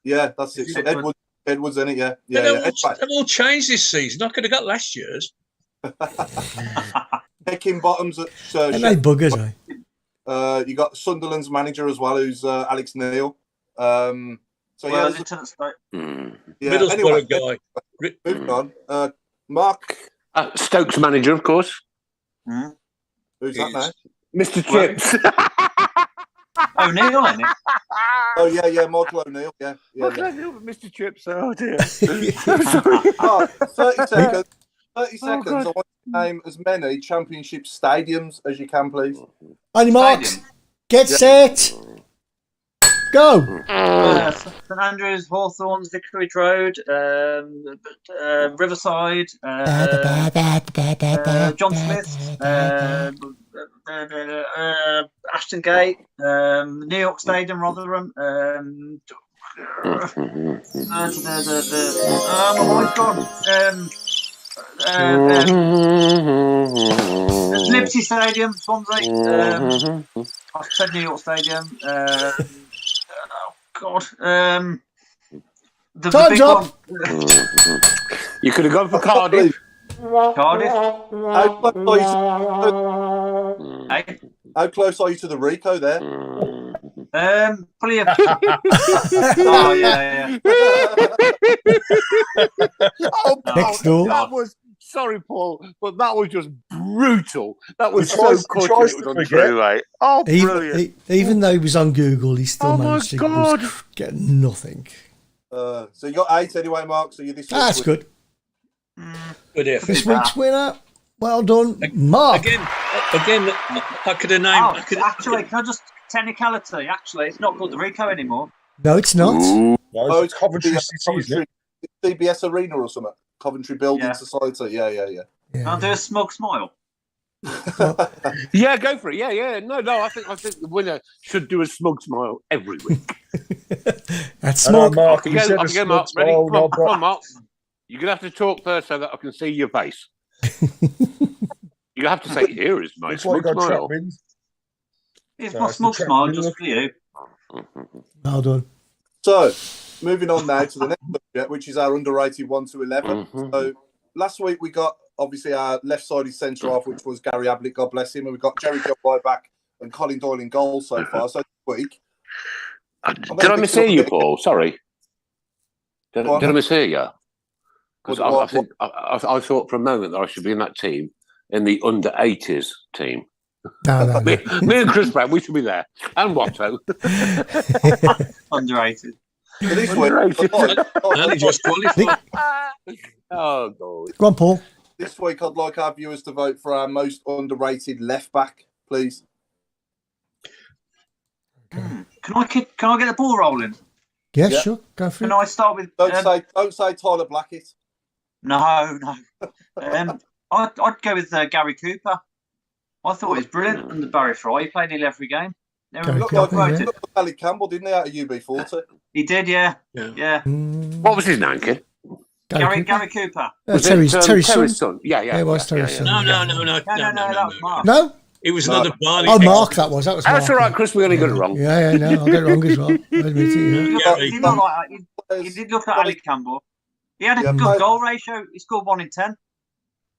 [SPEAKER 4] Yeah, that's it. So Edwards, in it. Yeah.
[SPEAKER 5] They've all changed this season. I could have got last year's.
[SPEAKER 4] Pecking bottoms at
[SPEAKER 8] And they buggers, eh?
[SPEAKER 4] you got Sunderland's manager as well, who's Alex Neil. So
[SPEAKER 6] Well,
[SPEAKER 4] yeah,
[SPEAKER 6] Lieutenant Stoke.
[SPEAKER 5] Middlesbrough guy.
[SPEAKER 4] moving on. Mark,
[SPEAKER 3] Stokes manager, of course.
[SPEAKER 4] who's that now?
[SPEAKER 3] Mr. Chips.
[SPEAKER 6] O'Neill, isn't it?
[SPEAKER 4] Oh yeah, Michael O'Neill. Yeah.
[SPEAKER 3] Mr. Chips. Oh dear.
[SPEAKER 4] Mark, 30 seconds. 30
[SPEAKER 3] Oh,
[SPEAKER 4] seconds. I
[SPEAKER 3] God.
[SPEAKER 4] want to name as many championship stadiums as you can, please.
[SPEAKER 8] On your marks. Get set. Go.
[SPEAKER 6] St Andrews, Hawthorns, Vicarage Road, Riverside, John Smith, Ashton Gate, New York Stadium, Rotherham. My mind's gone. Liberty Stadium, Swansea. I said New York Stadium. Oh God. The
[SPEAKER 8] Time's
[SPEAKER 6] big
[SPEAKER 8] up.
[SPEAKER 6] one.
[SPEAKER 3] You could have gone for Cardiff.
[SPEAKER 6] Cardiff.
[SPEAKER 4] How close are you to the Rico there?
[SPEAKER 6] Probably a... Oh, yeah.
[SPEAKER 3] Oh,
[SPEAKER 8] Next door.
[SPEAKER 3] that was... Sorry, Paul, but that was just brutal. That was
[SPEAKER 7] He
[SPEAKER 3] so
[SPEAKER 7] tries
[SPEAKER 3] cutting.
[SPEAKER 7] to
[SPEAKER 3] It was untrue, mate. Oh, brilliant.
[SPEAKER 8] Even though he was on Google, he still
[SPEAKER 3] Oh, my
[SPEAKER 8] managed to
[SPEAKER 3] God.
[SPEAKER 8] get nothing.
[SPEAKER 4] So you got 8 anyway, Mark. So you this.
[SPEAKER 8] That's good.
[SPEAKER 5] Good effort.
[SPEAKER 8] This week's winner. Well done, Mark.
[SPEAKER 5] Again, I could have named.
[SPEAKER 6] Actually, can I just technicality? Actually, it's not called the Rico anymore.
[SPEAKER 8] No, it's not.
[SPEAKER 7] No,
[SPEAKER 4] Oh,
[SPEAKER 7] it's Coventry City, isn't it?
[SPEAKER 4] CBS Arena or something. Coventry Building Society. Yeah.
[SPEAKER 6] Can I do a smug smile?
[SPEAKER 3] Yeah, go for it. Yeah. No. I think the winner should do a smug smile every week.
[SPEAKER 8] That's smug.
[SPEAKER 7] Mark,
[SPEAKER 3] You
[SPEAKER 7] you said
[SPEAKER 3] go,
[SPEAKER 7] a
[SPEAKER 3] you go, Mark.
[SPEAKER 7] smug
[SPEAKER 3] Ready?
[SPEAKER 7] smile,
[SPEAKER 3] Come on,
[SPEAKER 7] no
[SPEAKER 3] come on,
[SPEAKER 7] problem.
[SPEAKER 3] Mark. You're gonna have to talk first so that I can see your face. You have to say, "Here is my
[SPEAKER 7] Looks like
[SPEAKER 3] smug
[SPEAKER 7] you got
[SPEAKER 3] smile."
[SPEAKER 7] trappings.
[SPEAKER 6] It's
[SPEAKER 7] So
[SPEAKER 6] my
[SPEAKER 7] it's the
[SPEAKER 6] smug
[SPEAKER 7] trap
[SPEAKER 6] smile
[SPEAKER 7] winner.
[SPEAKER 6] just for you.
[SPEAKER 8] Well done.
[SPEAKER 4] So moving on now to the next subject, which is our underrated 1 to 11. So last week we got obviously our left-sided centre half, which was Gary Ablett, God bless him, and we got Jerry Joe right back and Colin Doyle in goal so far. So this week,
[SPEAKER 3] Did I mishear you, Paul? Sorry. Did I mishear you? Because I thought for a moment that I should be in that team, in the under-80s team.
[SPEAKER 8] No.
[SPEAKER 3] Me and Chris Brown, we should be there. And Watto.
[SPEAKER 6] Underrated.
[SPEAKER 4] so this week,
[SPEAKER 5] Only just qualified.
[SPEAKER 3] Oh, God.
[SPEAKER 8] Go on, Paul.
[SPEAKER 4] this week I'd like our viewers to vote for our most underrated left back, please.
[SPEAKER 6] Can I get the ball rolling?
[SPEAKER 8] Yeah,
[SPEAKER 4] Yeah.
[SPEAKER 8] sure. Go for
[SPEAKER 6] Can
[SPEAKER 8] it.
[SPEAKER 6] I start with?
[SPEAKER 4] Don't say Tyler Blackett.
[SPEAKER 6] No. I'd go with Gary Cooper. I thought he was brilliant under Barry Fry. He played nearly every game.
[SPEAKER 8] Gary
[SPEAKER 4] Looked
[SPEAKER 8] Cooper,
[SPEAKER 4] like
[SPEAKER 8] yeah.
[SPEAKER 4] Ali Campbell, didn't he, out of UB40?
[SPEAKER 6] He did, yeah.
[SPEAKER 3] What was his name, kid?
[SPEAKER 6] Gary Cooper.
[SPEAKER 3] Was
[SPEAKER 8] Terry's
[SPEAKER 3] Terry's
[SPEAKER 8] son.
[SPEAKER 3] Yeah.
[SPEAKER 8] Yeah, it was Terry's son.
[SPEAKER 5] No,
[SPEAKER 6] that was Mark.
[SPEAKER 8] No?
[SPEAKER 5] It was another Barney.
[SPEAKER 8] Oh, Mark, that was.
[SPEAKER 3] That's
[SPEAKER 8] Mark.
[SPEAKER 3] all right, Chris. We only got it wrong.
[SPEAKER 8] Yeah, no, I got it wrong as well. I admit it, yeah.
[SPEAKER 6] He looked like he did look at Ali Campbell. He had a good goal ratio. He scored 1 in 10.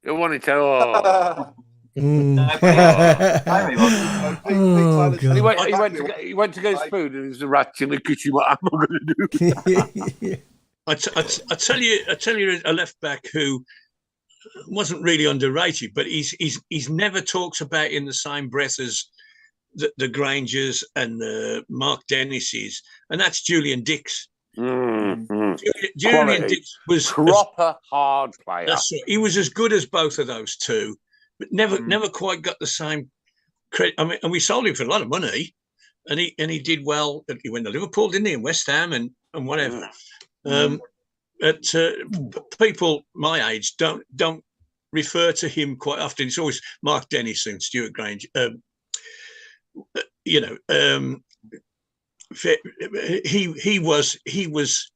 [SPEAKER 3] You wanted to. Oh.
[SPEAKER 6] Very well.
[SPEAKER 8] Oh, God.
[SPEAKER 3] And he went to get his food, and there's a rat in the kitchen. What am I going to do?
[SPEAKER 5] I tell you, a left back who wasn't really underrated, but he's never talked about in the same breath as the Grangers and the Mark Dennises, and that's Julian Dix. Julian Dix was
[SPEAKER 3] proper hard player.
[SPEAKER 5] That's right. He was as good as both of those two, but never quite got the same credit. I mean, and we sold him for a lot of money, and he did well. He went to Liverpool, didn't he, and West Ham and whatever. But people my age don't refer to him quite often. It's always Mark Dennis and Stuart Granger. He was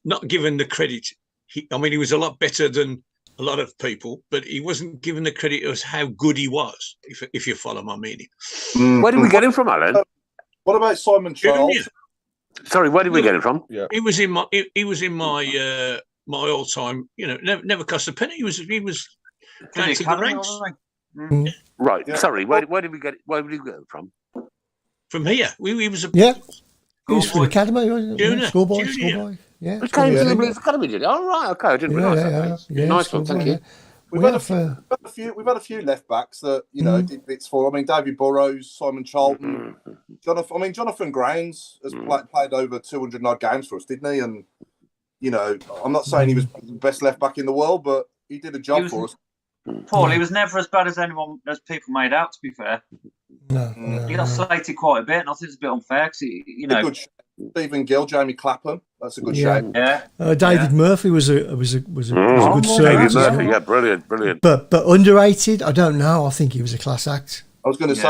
[SPEAKER 5] not given the credit. He was a lot better than a lot of people, but he wasn't given the credit as how good he was. If you follow my meaning.
[SPEAKER 3] Where did we get him from, Alan?
[SPEAKER 4] What about Simon Charles?
[SPEAKER 3] Sorry, where did we get him from?
[SPEAKER 7] Yeah.
[SPEAKER 5] He was in my my all time. Never cost a penny. He was down to the ranks.
[SPEAKER 3] Right.
[SPEAKER 4] Yeah.
[SPEAKER 3] Sorry. Where did we get it from?
[SPEAKER 5] From here. He was a
[SPEAKER 8] Yeah. He was for the academy, wasn't it?
[SPEAKER 5] Junior.
[SPEAKER 8] Schoolboy. Yeah.
[SPEAKER 3] It came to the Blues Academy, did it? Oh, right. Okay. I didn't realise that. Nice one. Thank you.
[SPEAKER 4] We've had a few left backs that did bits for. I mean, David Burrows, Simon Charlton, Jonathan Grains has played over 200 odd games for us, didn't he? And I'm not saying he was the best left back in the world, but he did a job for us.
[SPEAKER 6] Paul, he was never as bad as people made out. To be fair,
[SPEAKER 8] No.
[SPEAKER 6] he got slated quite a bit, and I think it's a bit unfair because
[SPEAKER 4] Good Stephen Gill, Jamie Clapham. That's a good shout.
[SPEAKER 6] Yeah.
[SPEAKER 8] David Murphy was a good
[SPEAKER 3] David
[SPEAKER 8] servant.
[SPEAKER 3] Murphy, yeah, brilliant.
[SPEAKER 8] But underrated, I don't know. I think he was a class act.
[SPEAKER 4] I was going to say,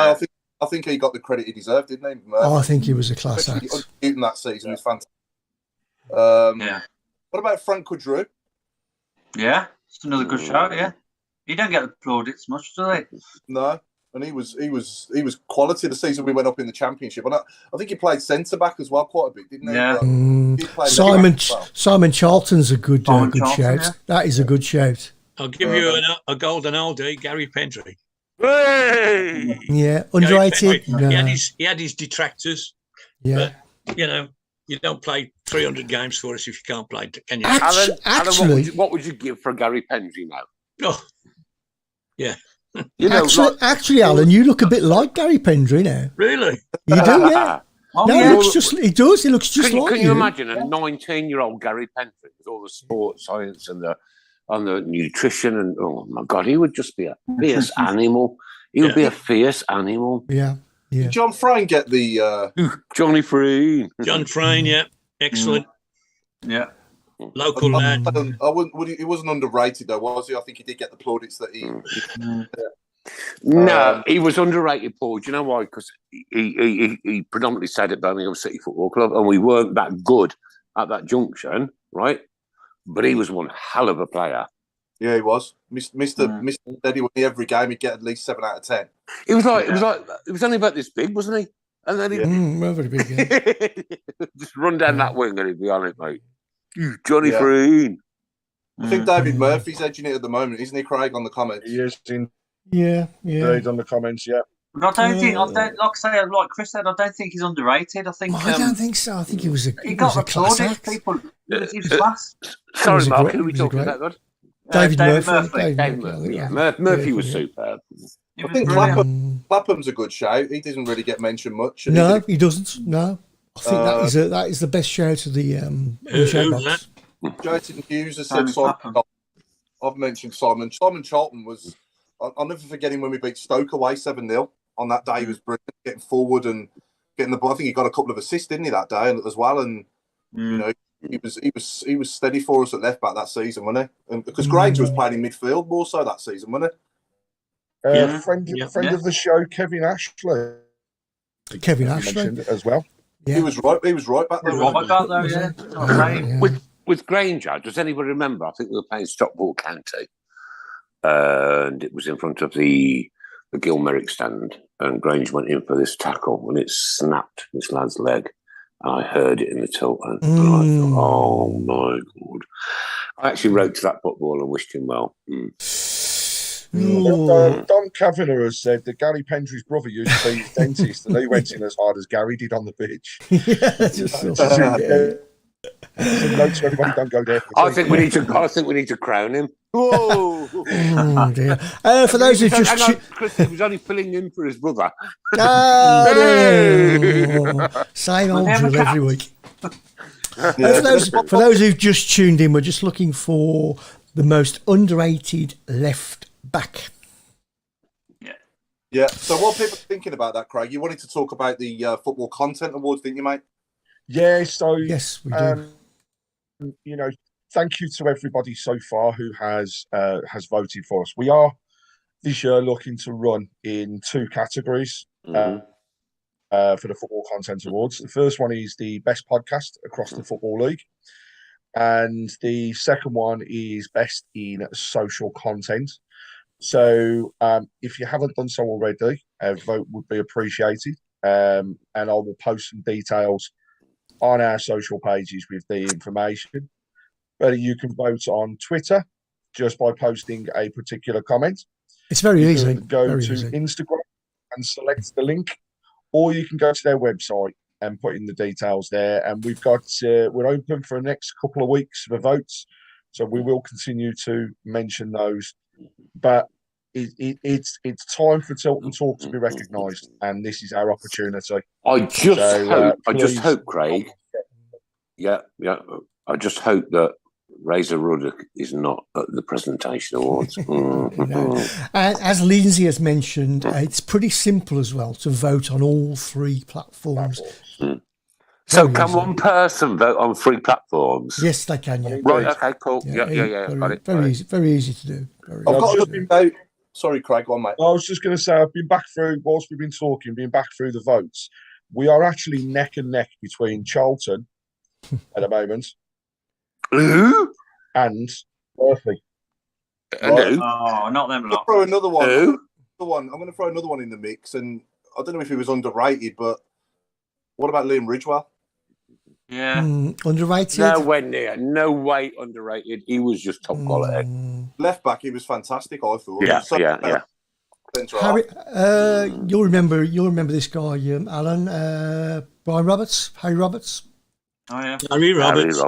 [SPEAKER 4] I think he got the credit he deserved, didn't he? Murphy?
[SPEAKER 8] I think he was a class act.
[SPEAKER 4] Especially that season was fantastic. What about Frank Woodrow?
[SPEAKER 6] Yeah, it's another good shout. Yeah, you don't get applauded as much, do they?
[SPEAKER 4] No. and he was quality the season we went up in the Championship. And I think he played centre back as well quite a bit, didn't he?
[SPEAKER 6] Yeah.
[SPEAKER 4] He played
[SPEAKER 8] Simon Charlton's a good
[SPEAKER 6] Simon
[SPEAKER 8] good
[SPEAKER 6] Charlton,
[SPEAKER 8] shout.
[SPEAKER 6] yeah.
[SPEAKER 8] That is a good shout.
[SPEAKER 5] I'll give you a golden oldie, Gary Pendry.
[SPEAKER 3] Hey!
[SPEAKER 8] Yeah, underrated.
[SPEAKER 5] He had his detractors.
[SPEAKER 8] Yeah.
[SPEAKER 5] But, you don't play 300 games for us if you can't play, can you?
[SPEAKER 3] Alan,
[SPEAKER 8] Actually,
[SPEAKER 3] what would you give for Gary Pendry now?
[SPEAKER 5] Oh, yeah.
[SPEAKER 8] Actually, Alan, you look a bit like Gary Pendry now.
[SPEAKER 5] Really?
[SPEAKER 8] You do, yeah.
[SPEAKER 6] Oh,
[SPEAKER 8] No,
[SPEAKER 6] yeah.
[SPEAKER 8] he looks just. He does. He looks just like
[SPEAKER 3] Can you imagine a 19-year-old Gary Pendry with all the sports science and the nutrition and oh my God, he would just be a fierce animal. He would be a fierce animal.
[SPEAKER 8] Yeah. Yeah.
[SPEAKER 4] Did John Frayne get the
[SPEAKER 3] Johnny Frayne?
[SPEAKER 5] John Frayne, yeah, excellent.
[SPEAKER 6] Yeah.
[SPEAKER 5] Local lad.
[SPEAKER 4] He wasn't underrated though, was he? I think he did get the plaudits that he.
[SPEAKER 3] No, he was underrated, Paul. Do you know why? Because he predominantly stayed at Birmingham City Football Club, and we weren't that good at that junction, right? But he was one hell of a player.
[SPEAKER 4] Yeah, he was. Mr. Steady winning every game. He'd get at least 7 out of 10.
[SPEAKER 3] It was only about this big, wasn't he? And then
[SPEAKER 8] Very big. Yeah.
[SPEAKER 3] just run down that wing and he'd be on it, mate. Johnny Frayne.
[SPEAKER 4] I think David Murphy's edging it at the moment, isn't he, Craig? On the comments.
[SPEAKER 7] He is in.
[SPEAKER 8] Yeah.
[SPEAKER 7] On the comments, yeah.
[SPEAKER 6] But like Chris said, I don't think he's underrated. I think.
[SPEAKER 8] I don't think so. I think he was a.
[SPEAKER 6] He got
[SPEAKER 8] class
[SPEAKER 6] applauded.
[SPEAKER 8] act.
[SPEAKER 6] People. He was class.
[SPEAKER 3] Sorry,
[SPEAKER 8] was a
[SPEAKER 3] Mark.
[SPEAKER 8] great-
[SPEAKER 3] Who are we
[SPEAKER 8] he was a
[SPEAKER 3] talking
[SPEAKER 8] great-
[SPEAKER 3] about, God?
[SPEAKER 8] David Murphy.
[SPEAKER 3] David Murphy. Yeah. Murphy was superb.
[SPEAKER 4] I think Clapham's a good shout. He doesn't really get mentioned much.
[SPEAKER 8] No, he doesn't. No, I think that is the best shout of the shout box.
[SPEAKER 4] Jason Hughes has said Simon. I've mentioned Simon. Simon Charlton was. I'll never forget him when we beat Stoke away 7-0. On that day, he was brilliant, getting forward and getting the ball. I think he got a couple of assists, didn't he, that day as well? And you know, he was steady for us at left back that season, wasn't he? And because Granger was playing in midfield more so that season, wasn't he?
[SPEAKER 7] Friend of the show, Kevin Ashley.
[SPEAKER 8] Kevin Ashley
[SPEAKER 7] as well.
[SPEAKER 8] Yeah.
[SPEAKER 4] He was right. He was right back there.
[SPEAKER 6] Yeah.
[SPEAKER 3] With Granger, does anybody remember? I think we were playing Stockport County, and it was in front of the Gil Merrick stand, and Granger went in for this tackle, and it snapped this lad's leg. And I heard it in the Tilton. And I thought, oh my God! I actually wrote to that footballer and wished him well.
[SPEAKER 7] Don Kavanagh has said that Gary Pendry's brother used to be his dentist, and he went in as hard as Gary did on the pitch. Note to everybody, don't go there.
[SPEAKER 3] I think we need to crown him. Whoa!
[SPEAKER 8] Oh dear. For those who just
[SPEAKER 3] Chris, he was only filling in for his brother.
[SPEAKER 8] Same old drill every week. For those who've just tuned in, we're just looking for the most underrated left back.
[SPEAKER 4] Yeah. So what people are thinking about that, Craig? You wanted to talk about the Football Content Awards, didn't you, mate?
[SPEAKER 7] Yeah. So
[SPEAKER 8] yes, we do.
[SPEAKER 7] You know, thank you to everybody so far who has voted for us. We are this year looking to run in 2 categories for the Football Content Awards. The first one is the best podcast across the Football League, and the second one is best in social content. So if you haven't done so already, a vote would be appreciated, and I will post some details on our social pages with the information. But you can vote on Twitter just by posting a particular comment.
[SPEAKER 8] It's very easy.
[SPEAKER 7] Go to Instagram and select the link, or you can go to their website and put in the details there. And we've got we're open for the next couple of weeks for votes, so we will continue to mention those. But it's time for Tilton Talk to be recognised, and this is our opportunity.
[SPEAKER 3] I just hope, Craig. Yeah. I just hope that Razor Ruddock is not at the presentation awards.
[SPEAKER 8] As Lindsay has mentioned, it's pretty simple as well to vote on all 3 platforms.
[SPEAKER 3] So can one person vote on 3 platforms?
[SPEAKER 8] Yes, they can. Yeah.
[SPEAKER 3] Right. Okay. Cool. Yeah. Got it.
[SPEAKER 8] Very easy to do.
[SPEAKER 4] I've got another vote. Sorry, Craig. Go on, mate.
[SPEAKER 7] I was just going to say, I've been back through, whilst we've been talking, been back through the votes. We are actually neck and neck between Charlton at the moment.
[SPEAKER 3] Who?
[SPEAKER 7] And Murphy.
[SPEAKER 3] And who?
[SPEAKER 6] Oh, not them lot.
[SPEAKER 4] Throw another one.
[SPEAKER 3] Who?
[SPEAKER 4] I'm going to throw another one in the mix, and I don't know if he was underrated, but what about Liam Ridgewell?
[SPEAKER 6] Yeah.
[SPEAKER 8] Underrated?
[SPEAKER 3] Nowhere near. No way underrated. He was just top quality.
[SPEAKER 4] Left back, he was fantastic, I thought.
[SPEAKER 3] Yeah.
[SPEAKER 8] Harry, you'll remember this guy, Alan, Brian Roberts, Harry Roberts.
[SPEAKER 6] Oh yeah,
[SPEAKER 5] Harry Roberts.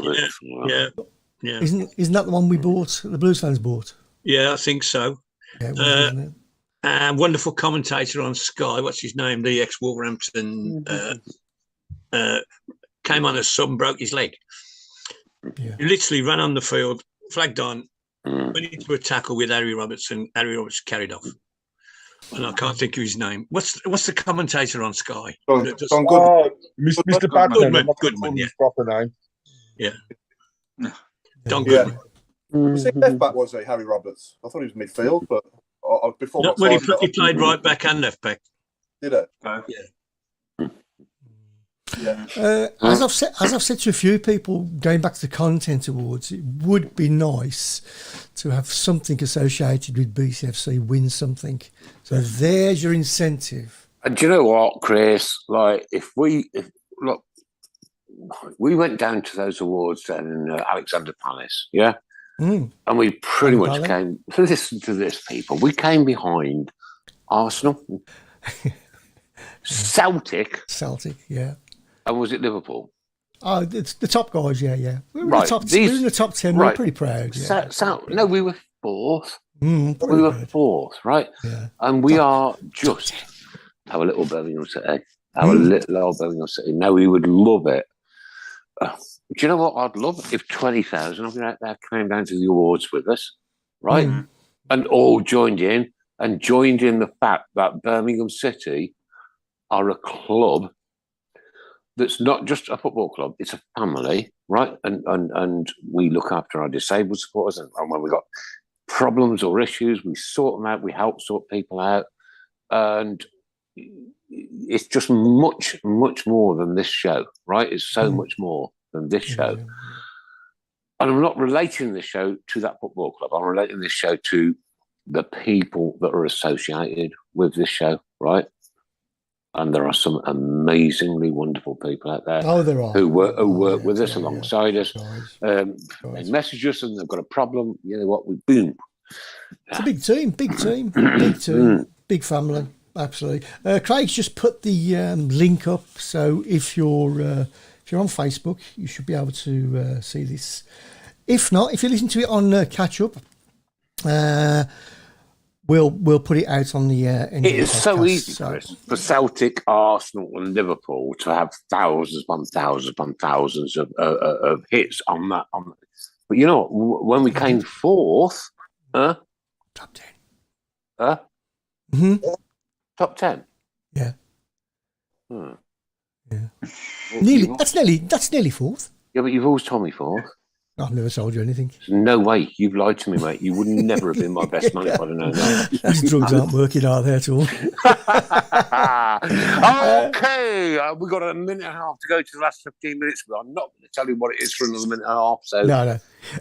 [SPEAKER 5] Yeah.
[SPEAKER 8] Isn't that the one we bought? The Blues fans bought.
[SPEAKER 5] Yeah, I think so.
[SPEAKER 8] Yeah, it was, wasn't it?
[SPEAKER 5] Wonderful commentator on Sky. What's his name? The ex-Wolverhampton came on as sub and broke his leg.
[SPEAKER 8] Yeah.
[SPEAKER 5] He literally ran on the field, flagged on, went into a tackle with Harry Roberts, and Harry Roberts carried off. And I can't think of his name. What's the commentator on Sky?
[SPEAKER 7] Mr. Badman.
[SPEAKER 5] Goodman, yeah.
[SPEAKER 7] His proper name.
[SPEAKER 5] Yeah. Don Goodman.
[SPEAKER 4] Was he left back, was he, Harry Roberts? I thought he was midfield, but before my
[SPEAKER 5] well,
[SPEAKER 4] time,
[SPEAKER 5] he played right back and left back.
[SPEAKER 4] did it?
[SPEAKER 8] As I've said to a few people, going back to the Content Awards, it would be nice to have something associated with BCFC win something. So there's your incentive.
[SPEAKER 3] And do you know what, Chris? Like, if we went down to those awards then in Alexander Palace, yeah, and we pretty much came. Listen to this, people. We came behind Arsenal, Celtic,
[SPEAKER 8] yeah.
[SPEAKER 3] and was it Liverpool?
[SPEAKER 8] Oh, it's the top guys, yeah. We were,
[SPEAKER 3] Right,
[SPEAKER 8] we were in the top 10. We were pretty proud. Yeah.
[SPEAKER 3] No, we were fourth. We were fourth, right?
[SPEAKER 8] Yeah.
[SPEAKER 3] And we are just our little Birmingham City. Our little old Birmingham City. Now, we would love it. Do you know what I'd love? If 20,000 of you out there came down to the awards with us, right? And all joined in the fact that Birmingham City are a club that's not just a football club, it's a family, right? And we look after our disabled supporters, and when we got problems or issues, we sort them out, we help sort people out. And it's just much, much more than this show, right? It's so much more than this show. And I'm not relating this show to that football club. I'm relating this show to the people that are associated with this show, right? And there are some amazingly wonderful people out there.
[SPEAKER 8] Oh, there are.
[SPEAKER 3] Who work with us, alongside us. They message us and they've got a problem. You know what? Boom.
[SPEAKER 8] It's a big team, big family. Absolutely. Craig's just put the link up, so if you're on Facebook, you should be able to see this. If not, if you listen to it on Catch Up, we'll put it out on the end.
[SPEAKER 3] It is so easy, Chris, for Celtic, Arsenal, and Liverpool to have thousands upon thousands upon thousands of hits on that. But you know, when we came fourth,
[SPEAKER 8] top 10.
[SPEAKER 3] Top 10.
[SPEAKER 8] Yeah.
[SPEAKER 3] Yeah.
[SPEAKER 8] That's nearly fourth.
[SPEAKER 3] Yeah, but you've always told me fourth.
[SPEAKER 8] I've never told you anything.
[SPEAKER 3] No way. You've lied to me, mate. You would never have been my best man if I'd have known that.
[SPEAKER 8] These drugs aren't working out there at all.
[SPEAKER 3] Okay. We've got a minute and a half to go to the last 15 minutes, but I'm not going to tell you what it is for another minute and a half. So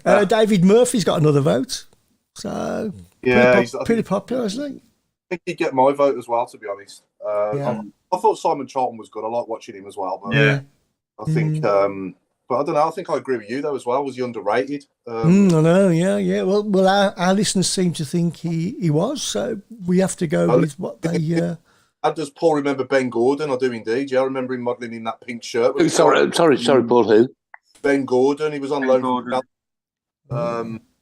[SPEAKER 8] No. David Murphy's got another vote. So, pretty popular, isn't he?
[SPEAKER 4] I think he'd get my vote as well, to be honest. I thought Simon Charlton was good. I like watching him as well. But I think, but I don't know. I think I agree with you, though, as well. Was he underrated?
[SPEAKER 8] I know, yeah. Well, our listeners seem to think he was, so we have to go with what they...
[SPEAKER 4] Does Paul remember Ben Gordon? I do indeed. Yeah, I remember him modelling in that pink shirt.
[SPEAKER 3] Sorry, Paul, who?
[SPEAKER 4] Ben Gordon. He was on loan from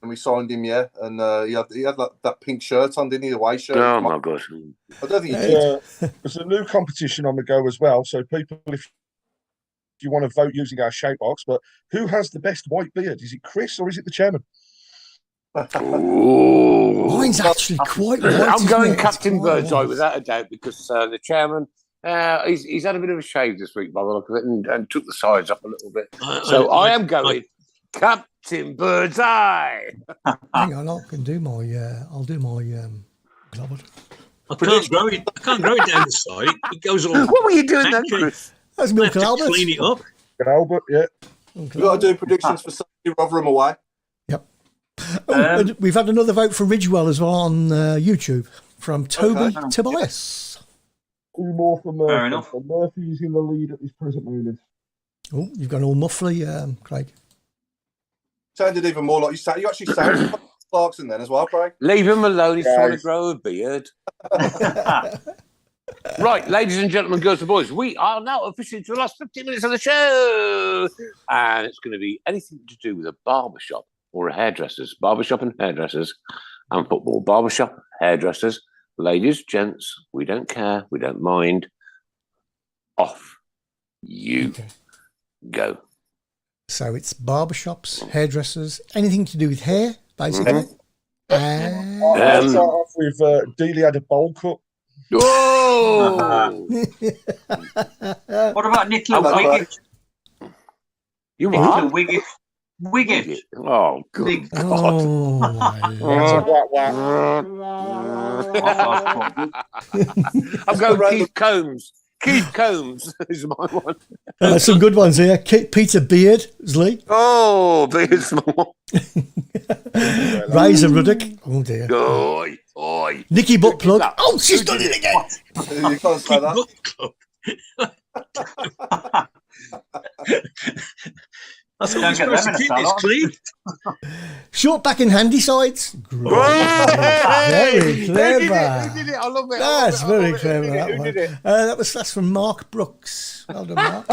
[SPEAKER 4] and we signed him, and he had that pink shirt on, didn't he? The away shirt.
[SPEAKER 3] Oh my God!
[SPEAKER 4] I don't think he did.
[SPEAKER 7] There's a new competition on the go as well. So people, if you want to vote using our shape box, but who has the best white beard? Is it Chris or is it the chairman?
[SPEAKER 8] Mine's actually quite white.
[SPEAKER 3] I'm going Captain Birdseye without a doubt, because the chairman. He's had a bit of a shave this week by the look of it, and took the sides up a little bit. So I am going Captain Birdseye.
[SPEAKER 8] Hang on, I can do my. I'll do my globber.
[SPEAKER 5] I can't grow it down the side. It goes all.
[SPEAKER 3] What were you doing then, Chris?
[SPEAKER 8] That's Milk Albert.
[SPEAKER 5] Clean it up.
[SPEAKER 7] Albert, yeah.
[SPEAKER 4] We've got to do predictions for Sunday, Rotherham away.
[SPEAKER 8] Yep. And we've had another vote for Ridgewell as well on YouTube. from Toby
[SPEAKER 4] Okay.
[SPEAKER 8] to Bliss.
[SPEAKER 7] 2 more for Murphy.
[SPEAKER 6] Fair enough.
[SPEAKER 7] So Murphy's in the lead at this present moment.
[SPEAKER 8] Oh, you've gone all muffly, Craig.
[SPEAKER 4] Sounded even more like you actually sounded like Clarkson then as well, Craig.
[SPEAKER 3] Leave him alone. He's
[SPEAKER 7] Yeah.
[SPEAKER 3] trying to grow a beard. Right, ladies and gentlemen, girls and boys, we are now officially to the last 15 minutes of the show. And it's going to be anything to do with a barbershop or a hairdresser's. Barbershop and hairdressers and football. Barbershop, hairdressers, ladies, gents, we don't care. We don't mind. Off you go.
[SPEAKER 8] So it's barbershops, hairdressers, anything to do with hair, basically. And
[SPEAKER 7] I'll start off with Dealey had a bowl cut.
[SPEAKER 3] Oh!
[SPEAKER 6] What about Nicola
[SPEAKER 4] Hello,
[SPEAKER 6] Wiggett?
[SPEAKER 3] You
[SPEAKER 6] Nicola
[SPEAKER 3] what?
[SPEAKER 6] Wiggett.
[SPEAKER 3] Oh, good
[SPEAKER 6] Big-
[SPEAKER 3] God.
[SPEAKER 8] oh, my
[SPEAKER 7] That's
[SPEAKER 8] Lord.
[SPEAKER 7] a whack.
[SPEAKER 3] I'm going Keith Combs. Keith Combs is my one.
[SPEAKER 8] Some good ones here. Peter Beardsley,
[SPEAKER 3] Oh, big small.
[SPEAKER 8] Razor Ruddock. Oh dear.
[SPEAKER 3] Oi, oi.
[SPEAKER 8] Nikki Butt Plug.
[SPEAKER 3] that?
[SPEAKER 8] Oh, she's done it again.
[SPEAKER 4] You can't say that.
[SPEAKER 5] Book club. I thought
[SPEAKER 6] Don't
[SPEAKER 5] we were
[SPEAKER 6] get
[SPEAKER 5] supposed
[SPEAKER 6] them
[SPEAKER 5] to
[SPEAKER 6] in a
[SPEAKER 5] keep this
[SPEAKER 6] salon.
[SPEAKER 5] clean.
[SPEAKER 8] Short back and handy sides. Great. Very clever.
[SPEAKER 3] Who did it? I love it.
[SPEAKER 8] That's very clever.
[SPEAKER 3] Who
[SPEAKER 8] That
[SPEAKER 3] did
[SPEAKER 8] one.
[SPEAKER 3] it?
[SPEAKER 8] That's from Mark Brooks. Well done, Mark.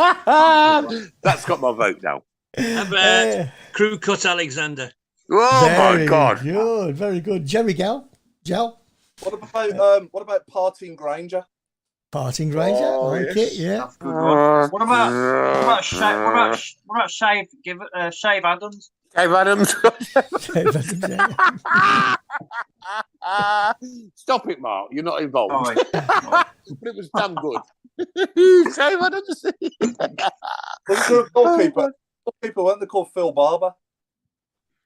[SPEAKER 3] That's got my vote now.
[SPEAKER 5] How about Crew Cut Alexander?
[SPEAKER 3] Oh,
[SPEAKER 8] Very
[SPEAKER 3] my God.
[SPEAKER 8] good. Very good. Jerry Gell.
[SPEAKER 4] What about Parting Granger?
[SPEAKER 8] Parting Granger.
[SPEAKER 7] Oh,
[SPEAKER 8] like
[SPEAKER 7] yes.
[SPEAKER 8] it, yeah.
[SPEAKER 6] That's a good one. What about Shave Adams?
[SPEAKER 3] Dave Adams. Stop it, Mark. You're not involved.
[SPEAKER 6] Oh,
[SPEAKER 3] But it was damn good. Dave Adams.
[SPEAKER 4] There's a goalkeeper, weren't they, called Phil Barber?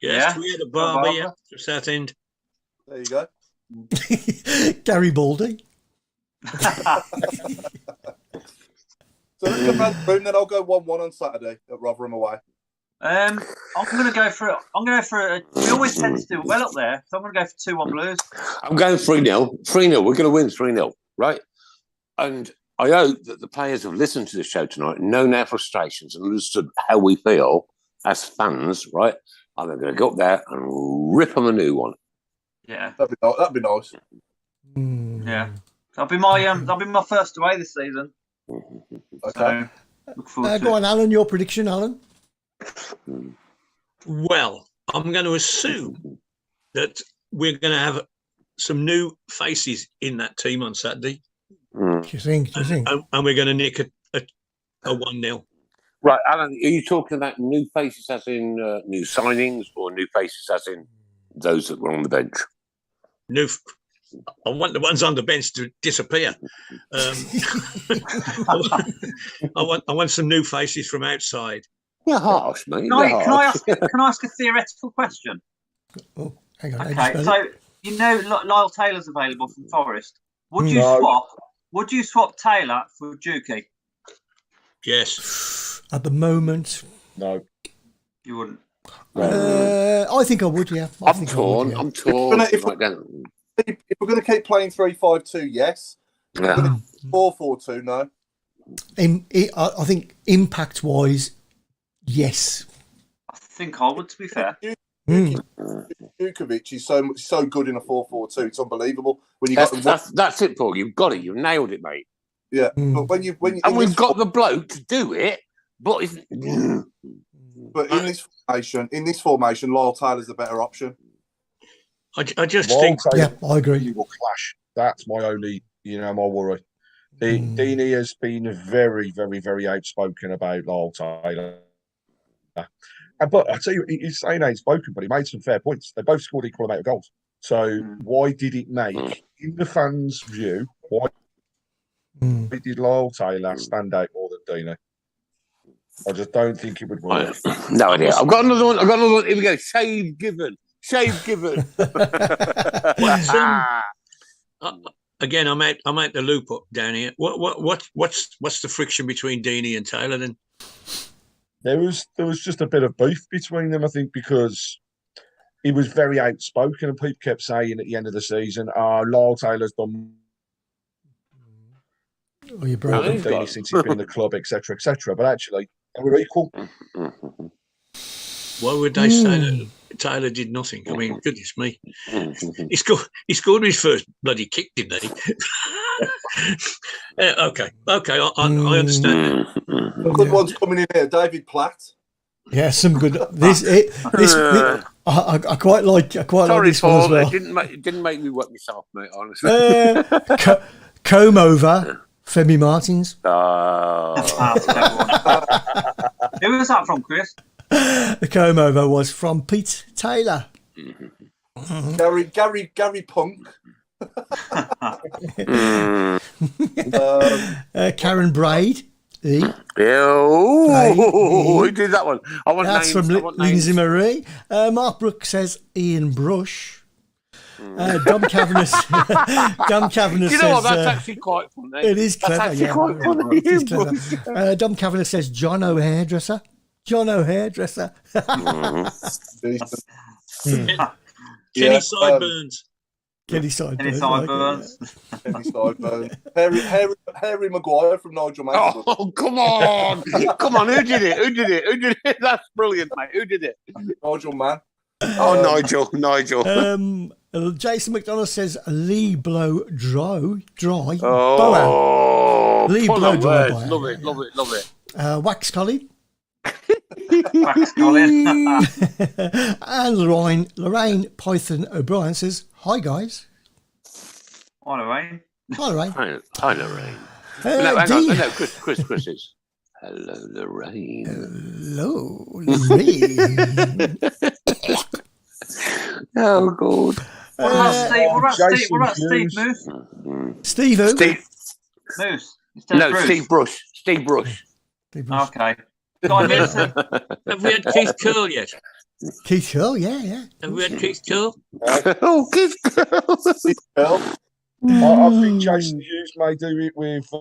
[SPEAKER 5] Yes,
[SPEAKER 6] Yeah.
[SPEAKER 5] we had a barber,
[SPEAKER 6] Barber.
[SPEAKER 5] yeah, from Southend.
[SPEAKER 4] There you go.
[SPEAKER 8] Gary Baldy.
[SPEAKER 4] So let's go round the room, then I'll go 1-1 on Saturday at Rotherham away.
[SPEAKER 6] I'm going to go for. We always tend to do well up there, so I'm going to go for 2-1 Blues.
[SPEAKER 3] I'm going 3-0. 3-0. We're going to win 3-0, right? And I hope that the players have listened to the show tonight, known our frustrations, and understood how we feel as fans, right? And they're going to go up there and rip them a new one.
[SPEAKER 6] Yeah,
[SPEAKER 4] That'd be nice.
[SPEAKER 6] yeah. That'll be my first away this season.
[SPEAKER 4] Okay.
[SPEAKER 6] So look forward to
[SPEAKER 8] Go
[SPEAKER 6] it.
[SPEAKER 8] on, Alan. Your prediction, Alan.
[SPEAKER 5] Well, I'm going to assume that we're going to have some new faces in that team on Saturday,
[SPEAKER 8] Do you think?
[SPEAKER 5] and we're going to nick a 1-0.
[SPEAKER 3] Right, Alan, are you talking about new faces as in new signings or new faces as in those that were on the bench?
[SPEAKER 5] I want the ones on the bench to disappear. I want some new faces from outside.
[SPEAKER 3] You're harsh, mate.
[SPEAKER 6] Can
[SPEAKER 3] You're
[SPEAKER 6] I
[SPEAKER 3] harsh.
[SPEAKER 6] ask a theoretical question?
[SPEAKER 8] Oh, hang on.
[SPEAKER 6] Okay, so you know Lyle Taylor's available from Forest. Would you
[SPEAKER 7] No.
[SPEAKER 6] swap? Would you swap Taylor for Juki?
[SPEAKER 5] Yes.
[SPEAKER 8] At the moment,
[SPEAKER 7] No.
[SPEAKER 6] You wouldn't.
[SPEAKER 8] I think I would. Yeah, I
[SPEAKER 3] I'm
[SPEAKER 8] think I
[SPEAKER 3] torn.
[SPEAKER 8] would, yeah.
[SPEAKER 3] I'm torn.
[SPEAKER 4] If
[SPEAKER 3] Right down.
[SPEAKER 4] we're going to keep playing 3-5-2, yes.
[SPEAKER 3] Yeah.
[SPEAKER 4] 4-4-2, no.
[SPEAKER 8] I think impact-wise, yes.
[SPEAKER 6] I think I would. To be fair,
[SPEAKER 4] Jukovic is so good in a 4-4-2. It's unbelievable when you got them.
[SPEAKER 3] That's it, Paul. You've got it. You've nailed it, mate.
[SPEAKER 4] Yeah, but when you
[SPEAKER 3] And we've got the bloke to do it, but it's...
[SPEAKER 4] But in this formation, Lyle Taylor's the better option.
[SPEAKER 5] I just
[SPEAKER 7] Well,
[SPEAKER 5] think.
[SPEAKER 7] so
[SPEAKER 8] Yeah, I agree.
[SPEAKER 7] he will clash. That's my only, my worry. Deeney has been very, very, very outspoken about Lyle Taylor. But I tell you, he's saying outspoken, but he made some fair points. They both scored equal amount of goals. So why did it make, in the fans' view, why did Lyle Taylor stand out more than Deeney? I just don't think it would work.
[SPEAKER 3] No idea. I've got another one. Here we go. Shave Given.
[SPEAKER 5] Again, I'm at the loop up down here. What's the friction between Deeney and Taylor then?
[SPEAKER 7] There was just a bit of beef between them, I think, because he was very outspoken, and people kept saying at the end of the season, Lyle Taylor's done
[SPEAKER 8] Oh, you broke
[SPEAKER 7] more than Deeney since he's been in the club, etc., etc. But actually, they were equal.
[SPEAKER 5] Why would they say that Taylor did nothing? I mean, goodness me. He scored his first bloody kick, didn't he? Okay, I understand that.
[SPEAKER 4] Good ones coming in here. David Platt.
[SPEAKER 8] Yeah, some good. I quite like. I quite
[SPEAKER 3] Sorry,
[SPEAKER 8] like this one as
[SPEAKER 3] Paul.
[SPEAKER 8] well.
[SPEAKER 3] It didn't make me wet myself, mate. Honestly.
[SPEAKER 8] Comb over, Femi Martins.
[SPEAKER 6] Who was that from, Chris?
[SPEAKER 8] The comb over was from Pete Taylor.
[SPEAKER 4] Gary Punk.
[SPEAKER 8] Karen Braid.
[SPEAKER 3] Who did that one? I want
[SPEAKER 8] That's
[SPEAKER 3] names.
[SPEAKER 8] from Lindsay Marie. Mark Brooks says Ian Brush. Dom Kavanagh. Dom Kavanagh
[SPEAKER 3] You know
[SPEAKER 8] says.
[SPEAKER 3] what? That's actually quite funny.
[SPEAKER 8] It is clever.
[SPEAKER 3] That's actually quite funny.
[SPEAKER 8] It is clever. Dom Kavanagh says John O'Hairdresser. John O'Hairdresser.
[SPEAKER 5] Kenny Sideburns.
[SPEAKER 8] Kenny Sideburns.
[SPEAKER 4] Kenny Sideburns. Harry Maguire from Nigel Mansell.
[SPEAKER 3] Oh, come on. Come on. Who did it? That's brilliant, mate. Who did it?
[SPEAKER 4] Nigel Mann.
[SPEAKER 3] Oh, Nigel.
[SPEAKER 8] Jason McDonald says Lee Blow Dry.
[SPEAKER 3] Oh,
[SPEAKER 8] Lee Blow Dry.
[SPEAKER 3] Love it.
[SPEAKER 8] Wax Collie.
[SPEAKER 6] Wax Colin.
[SPEAKER 8] And Lorraine Python O'Brien says, "Hi guys."
[SPEAKER 6] Hi, Lorraine.
[SPEAKER 8] Hi Lorraine.
[SPEAKER 3] Hi, Lorraine. No, hang on. No, Chris is. Hello, Lorraine.
[SPEAKER 8] Hello, Lorraine.
[SPEAKER 3] Oh, God.
[SPEAKER 6] What about Steve Moose?
[SPEAKER 8] Steve who?
[SPEAKER 6] Moose.
[SPEAKER 3] No, Steve Brush. Steve Brush.
[SPEAKER 6] Okay. Guy Milton.
[SPEAKER 5] Have we had Keith Curl yet?
[SPEAKER 8] Keith Curl, yeah.
[SPEAKER 5] Have we had Keith Curl?
[SPEAKER 3] Oh, Keith Curl.
[SPEAKER 7] I think Jason Hughes may do it with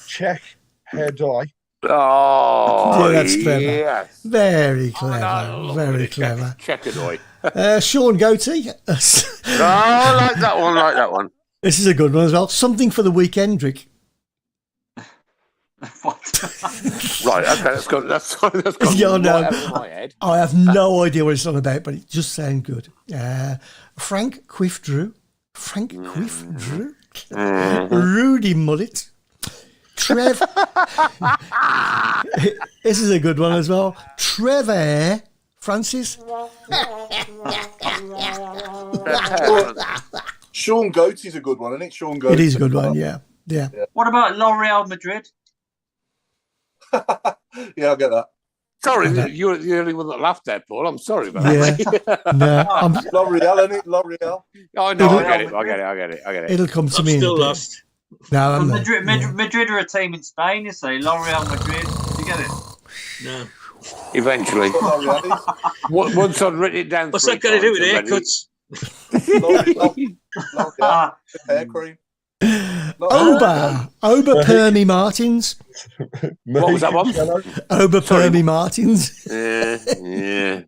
[SPEAKER 7] Czech hair dye.
[SPEAKER 3] Oh,
[SPEAKER 8] yeah, that's clever.
[SPEAKER 3] Yes.
[SPEAKER 8] Very clever. Very clever.
[SPEAKER 3] Check it away.
[SPEAKER 8] Sean Goatee.
[SPEAKER 3] I like that one.
[SPEAKER 8] This is a good one as well. Something for the weekend, Rick.
[SPEAKER 3] Right, okay, that's got
[SPEAKER 8] Yeah, no,
[SPEAKER 3] right out of my head.
[SPEAKER 8] I have no idea what it's on about, but it just sounds good. Frank Quiff Drew. Rudy Mullet. Trev. This is a good one as well. Trevor Francis.
[SPEAKER 4] Sean Goatee's a good one, isn't it? Sean Goatee.
[SPEAKER 8] It is a good one, yeah.
[SPEAKER 6] What about L'Oreal Madrid?
[SPEAKER 4] Yeah, I'll get that.
[SPEAKER 3] Sorry, you're the only one that laughed there, Paul. I'm sorry about that.
[SPEAKER 8] No,
[SPEAKER 4] L'Oreal, isn't it? L'Oreal.
[SPEAKER 3] Oh, no, I get it.
[SPEAKER 8] It'll come to
[SPEAKER 5] I'm
[SPEAKER 8] me.
[SPEAKER 5] still lost.
[SPEAKER 8] No, I'm
[SPEAKER 6] Madrid are a team in Spain, you say. L'Oreal Madrid. You get it?
[SPEAKER 5] No.
[SPEAKER 3] Eventually. Once I'd written it down.
[SPEAKER 5] What's that got to do with haircuts?
[SPEAKER 4] L'Oreal. Hair cream.
[SPEAKER 8] Ober Permy Martins.
[SPEAKER 3] What was that one?
[SPEAKER 8] Ober Permy Martins.
[SPEAKER 3] Yeah.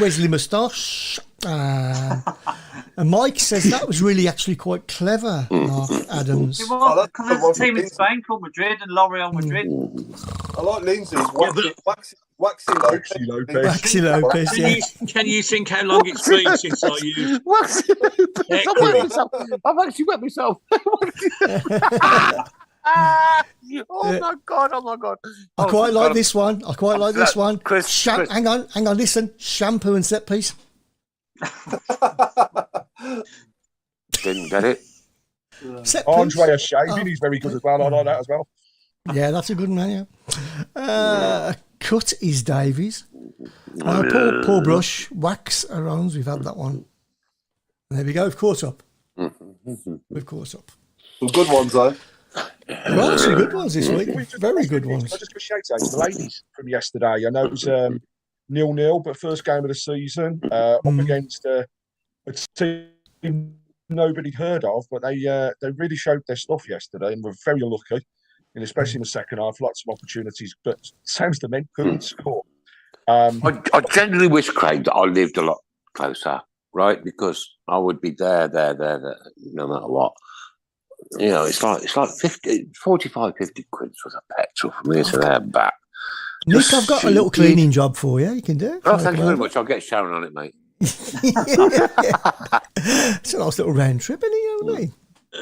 [SPEAKER 8] Wesley Moustache. And Mike says that was really actually quite clever, Mark Adams.
[SPEAKER 6] Because there's a team in Spain called Madrid and L'Oreal Madrid.
[SPEAKER 4] I like Lindsay's Waxy Lopez.
[SPEAKER 8] Waxy Lopez, yeah.
[SPEAKER 5] Can you think how long it's been since I used
[SPEAKER 3] Waxy Lopez. I've actually wet myself. Oh my god.
[SPEAKER 8] I quite like this one.
[SPEAKER 3] Chris.
[SPEAKER 8] Hang on, listen. Shampoo and set piece.
[SPEAKER 3] Didn't get it.
[SPEAKER 8] Set piece.
[SPEAKER 7] Andrea Shavin, he's very good as well. I like that as well.
[SPEAKER 8] Yeah, that's a good one, yeah. Cut is Davies. Paul Brush. Wax Arounds. We've had that one. There we go. We've caught up.
[SPEAKER 4] Some good ones, though.
[SPEAKER 8] There are some good ones this week. Very good ones.
[SPEAKER 7] I just got shout out to the ladies from yesterday. I know it was 0-0, but first game of the season up against a team nobody heard of, but they really showed their stuff yesterday and were very unlucky, and especially in the second half, lots of opportunities, but sounds the men couldn't score.
[SPEAKER 3] I generally wish, Craig, that I lived a lot closer, right? Because I would be there, no matter what. You know, it's like 45, 50 quid worth of petrol from here to there and back.
[SPEAKER 8] Nick, I've got a little cleaning job for you. You can do it.
[SPEAKER 3] Oh, thank you very much. I'll get Sharon on it, mate.
[SPEAKER 8] It's a nice little round trip, isn't it? You know what I mean?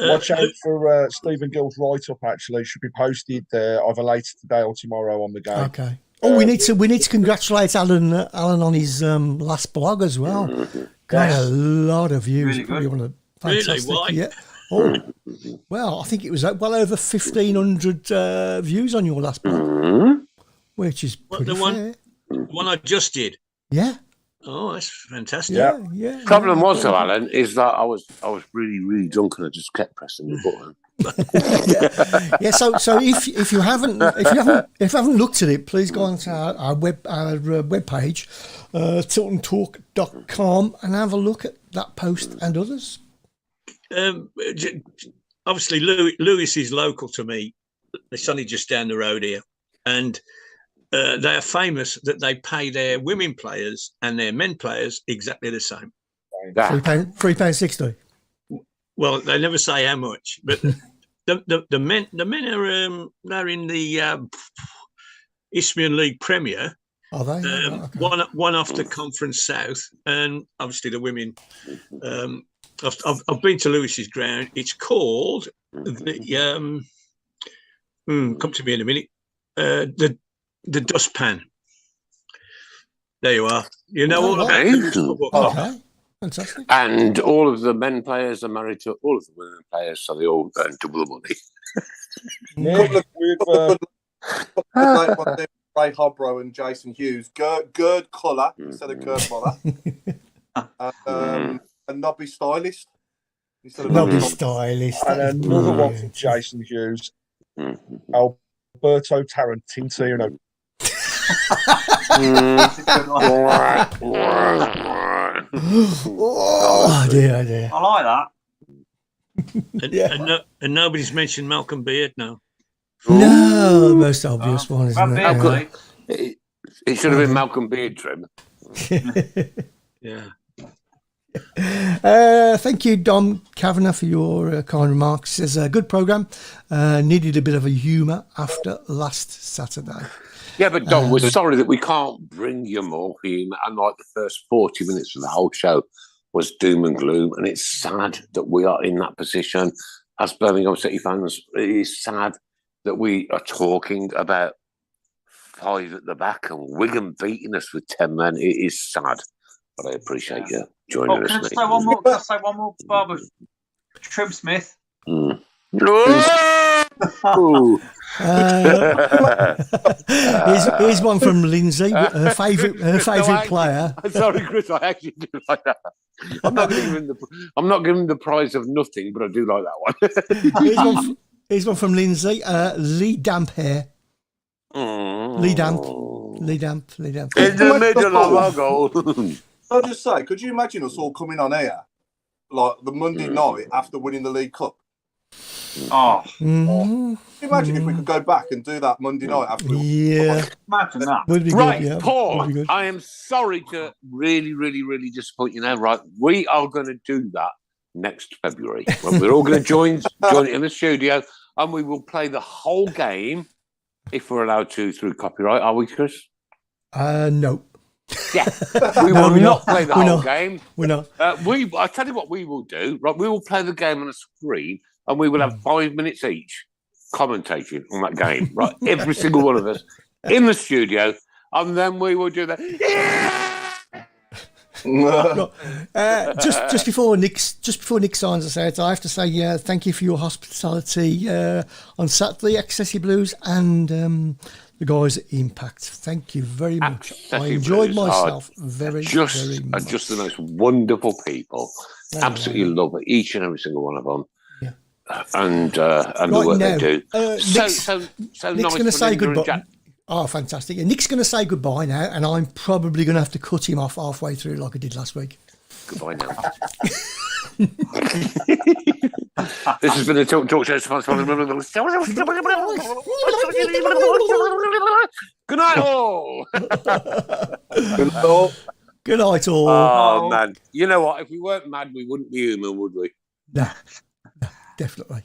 [SPEAKER 7] Watch out for Stephen Gill's write-up. Actually, should be posted either later today or tomorrow on the game.
[SPEAKER 8] Okay. Oh, we need to congratulate Alan on his last blog as well. Got a lot of views.
[SPEAKER 6] Really
[SPEAKER 8] Fantastic.
[SPEAKER 5] Why?
[SPEAKER 8] Yeah. Oh, well, I think it was well over 1,500 views on your last blog, which is pretty fair.
[SPEAKER 5] The one I just did.
[SPEAKER 8] Yeah.
[SPEAKER 5] Oh, that's fantastic.
[SPEAKER 8] Yeah.
[SPEAKER 3] Problem was, though, Alan, is that I was really, really drunk and I just kept pressing the button.
[SPEAKER 8] Yeah. So if you haven't looked at it, please go onto our webpage, tiltontalk.com, and have a look at that post and others.
[SPEAKER 5] Obviously, Lewis is local to me. It's only just down the road here, and they are famous that they pay their women players and their men players exactly the same.
[SPEAKER 8] £3.60.
[SPEAKER 5] Well, they never say how much, but the men are they're in the Isthmian League Premier.
[SPEAKER 8] Are they? Okay.
[SPEAKER 5] One off the Conference South, and obviously the women. I've been to Lewis's ground. It's called the come to me in a minute. The dustpan. There you are. You know all about it.
[SPEAKER 8] Okay. Fantastic.
[SPEAKER 3] And all of the men players are married to all of the women players, so they all earn double the money.
[SPEAKER 4] Ray Hobro and Jason Hughes. Gerd Colour instead of Gerd Muller. And Nobby Stylist.
[SPEAKER 8] Nobby Stylist.
[SPEAKER 7] And another one from Jason Hughes. Alberto Tarantino.
[SPEAKER 8] Oh dear.
[SPEAKER 6] I like
[SPEAKER 5] that. And nobody's mentioned Malcolm Beard now.
[SPEAKER 8] No, most obvious one, isn't it?
[SPEAKER 3] It should have been Malcolm Beard trim.
[SPEAKER 5] Yeah.
[SPEAKER 8] Thank you, Dom Kavanagh, for your kind remarks. It's a good programme. Needed a bit of a humour after last Saturday.
[SPEAKER 3] Yeah, but Dom, we're sorry that we can't bring you more humour. And like the first 40 minutes of the whole show was doom and gloom. And it's sad that we are in that position as Birmingham City fans. It is sad that we are talking about 5 at the back and Wigan beating us with 10 men. It is sad, but I appreciate you joining us.
[SPEAKER 6] Can I say one more? Can I say one more, Barbara? Trim Smith.
[SPEAKER 8] Here's one from Lindsay, her favourite player.
[SPEAKER 3] I'm sorry, Chris, I actually do like that. I'm not giving the prize of nothing, but I do like that one.
[SPEAKER 8] Here's one from Lindsay. Lee Damp hair. Lee Damp. In
[SPEAKER 3] the middle of our goal.
[SPEAKER 4] I'll just say, could you imagine us all coming on here like the Monday night after winning the League Cup? Can you imagine if we could go back and do that Monday night after?
[SPEAKER 6] Imagine that.
[SPEAKER 8] Would be
[SPEAKER 3] right,
[SPEAKER 8] good, yeah.
[SPEAKER 3] Paul. I am sorry to really, really, really disappoint you now. Right, we are going to do that next February. We're all going to join it in the studio, and we will play the whole game if we're allowed to through copyright. Are we, Chris?
[SPEAKER 8] No.
[SPEAKER 3] Yeah, we will not play the whole game.
[SPEAKER 8] We're not.
[SPEAKER 3] I'll tell you what we will do. Right, we will play the game on a screen, and we will have 5 minutes each commentating on that game. Right, every single one of us in the studio, and then we will do that.
[SPEAKER 8] Just before Nick signs us out, I have to say thank you for your hospitality on Saturday, Excessi Blues, and the guys at Impact. Thank you very much. I enjoyed myself very much.
[SPEAKER 3] Just the most wonderful people. Absolutely love it, each and every single one of them.
[SPEAKER 8] Yeah.
[SPEAKER 3] And the work they do.
[SPEAKER 8] Nick's going to say goodbye. Oh, fantastic. And Nick's going to say goodbye now, and I'm probably going to have to cut him off halfway through like I did last week.
[SPEAKER 3] Goodbye now. This has been the Tilton Talk Show. Good night, all.
[SPEAKER 4] Good night.
[SPEAKER 8] Good night, all.
[SPEAKER 3] Oh, man. You know what? If we weren't mad, we wouldn't be human, would we?
[SPEAKER 8] Nah, definitely.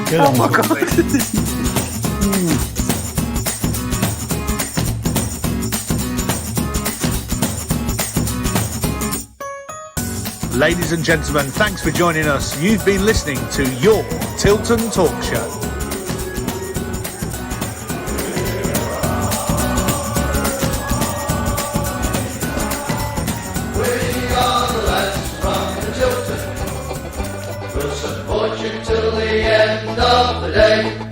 [SPEAKER 8] Good
[SPEAKER 3] Oh, my God.
[SPEAKER 1] Ladies and gentlemen, thanks for joining us. You've been listening to your Tilton Talk Show.
[SPEAKER 2] We are the lads from the Tilton. We'll support you till the end of the day.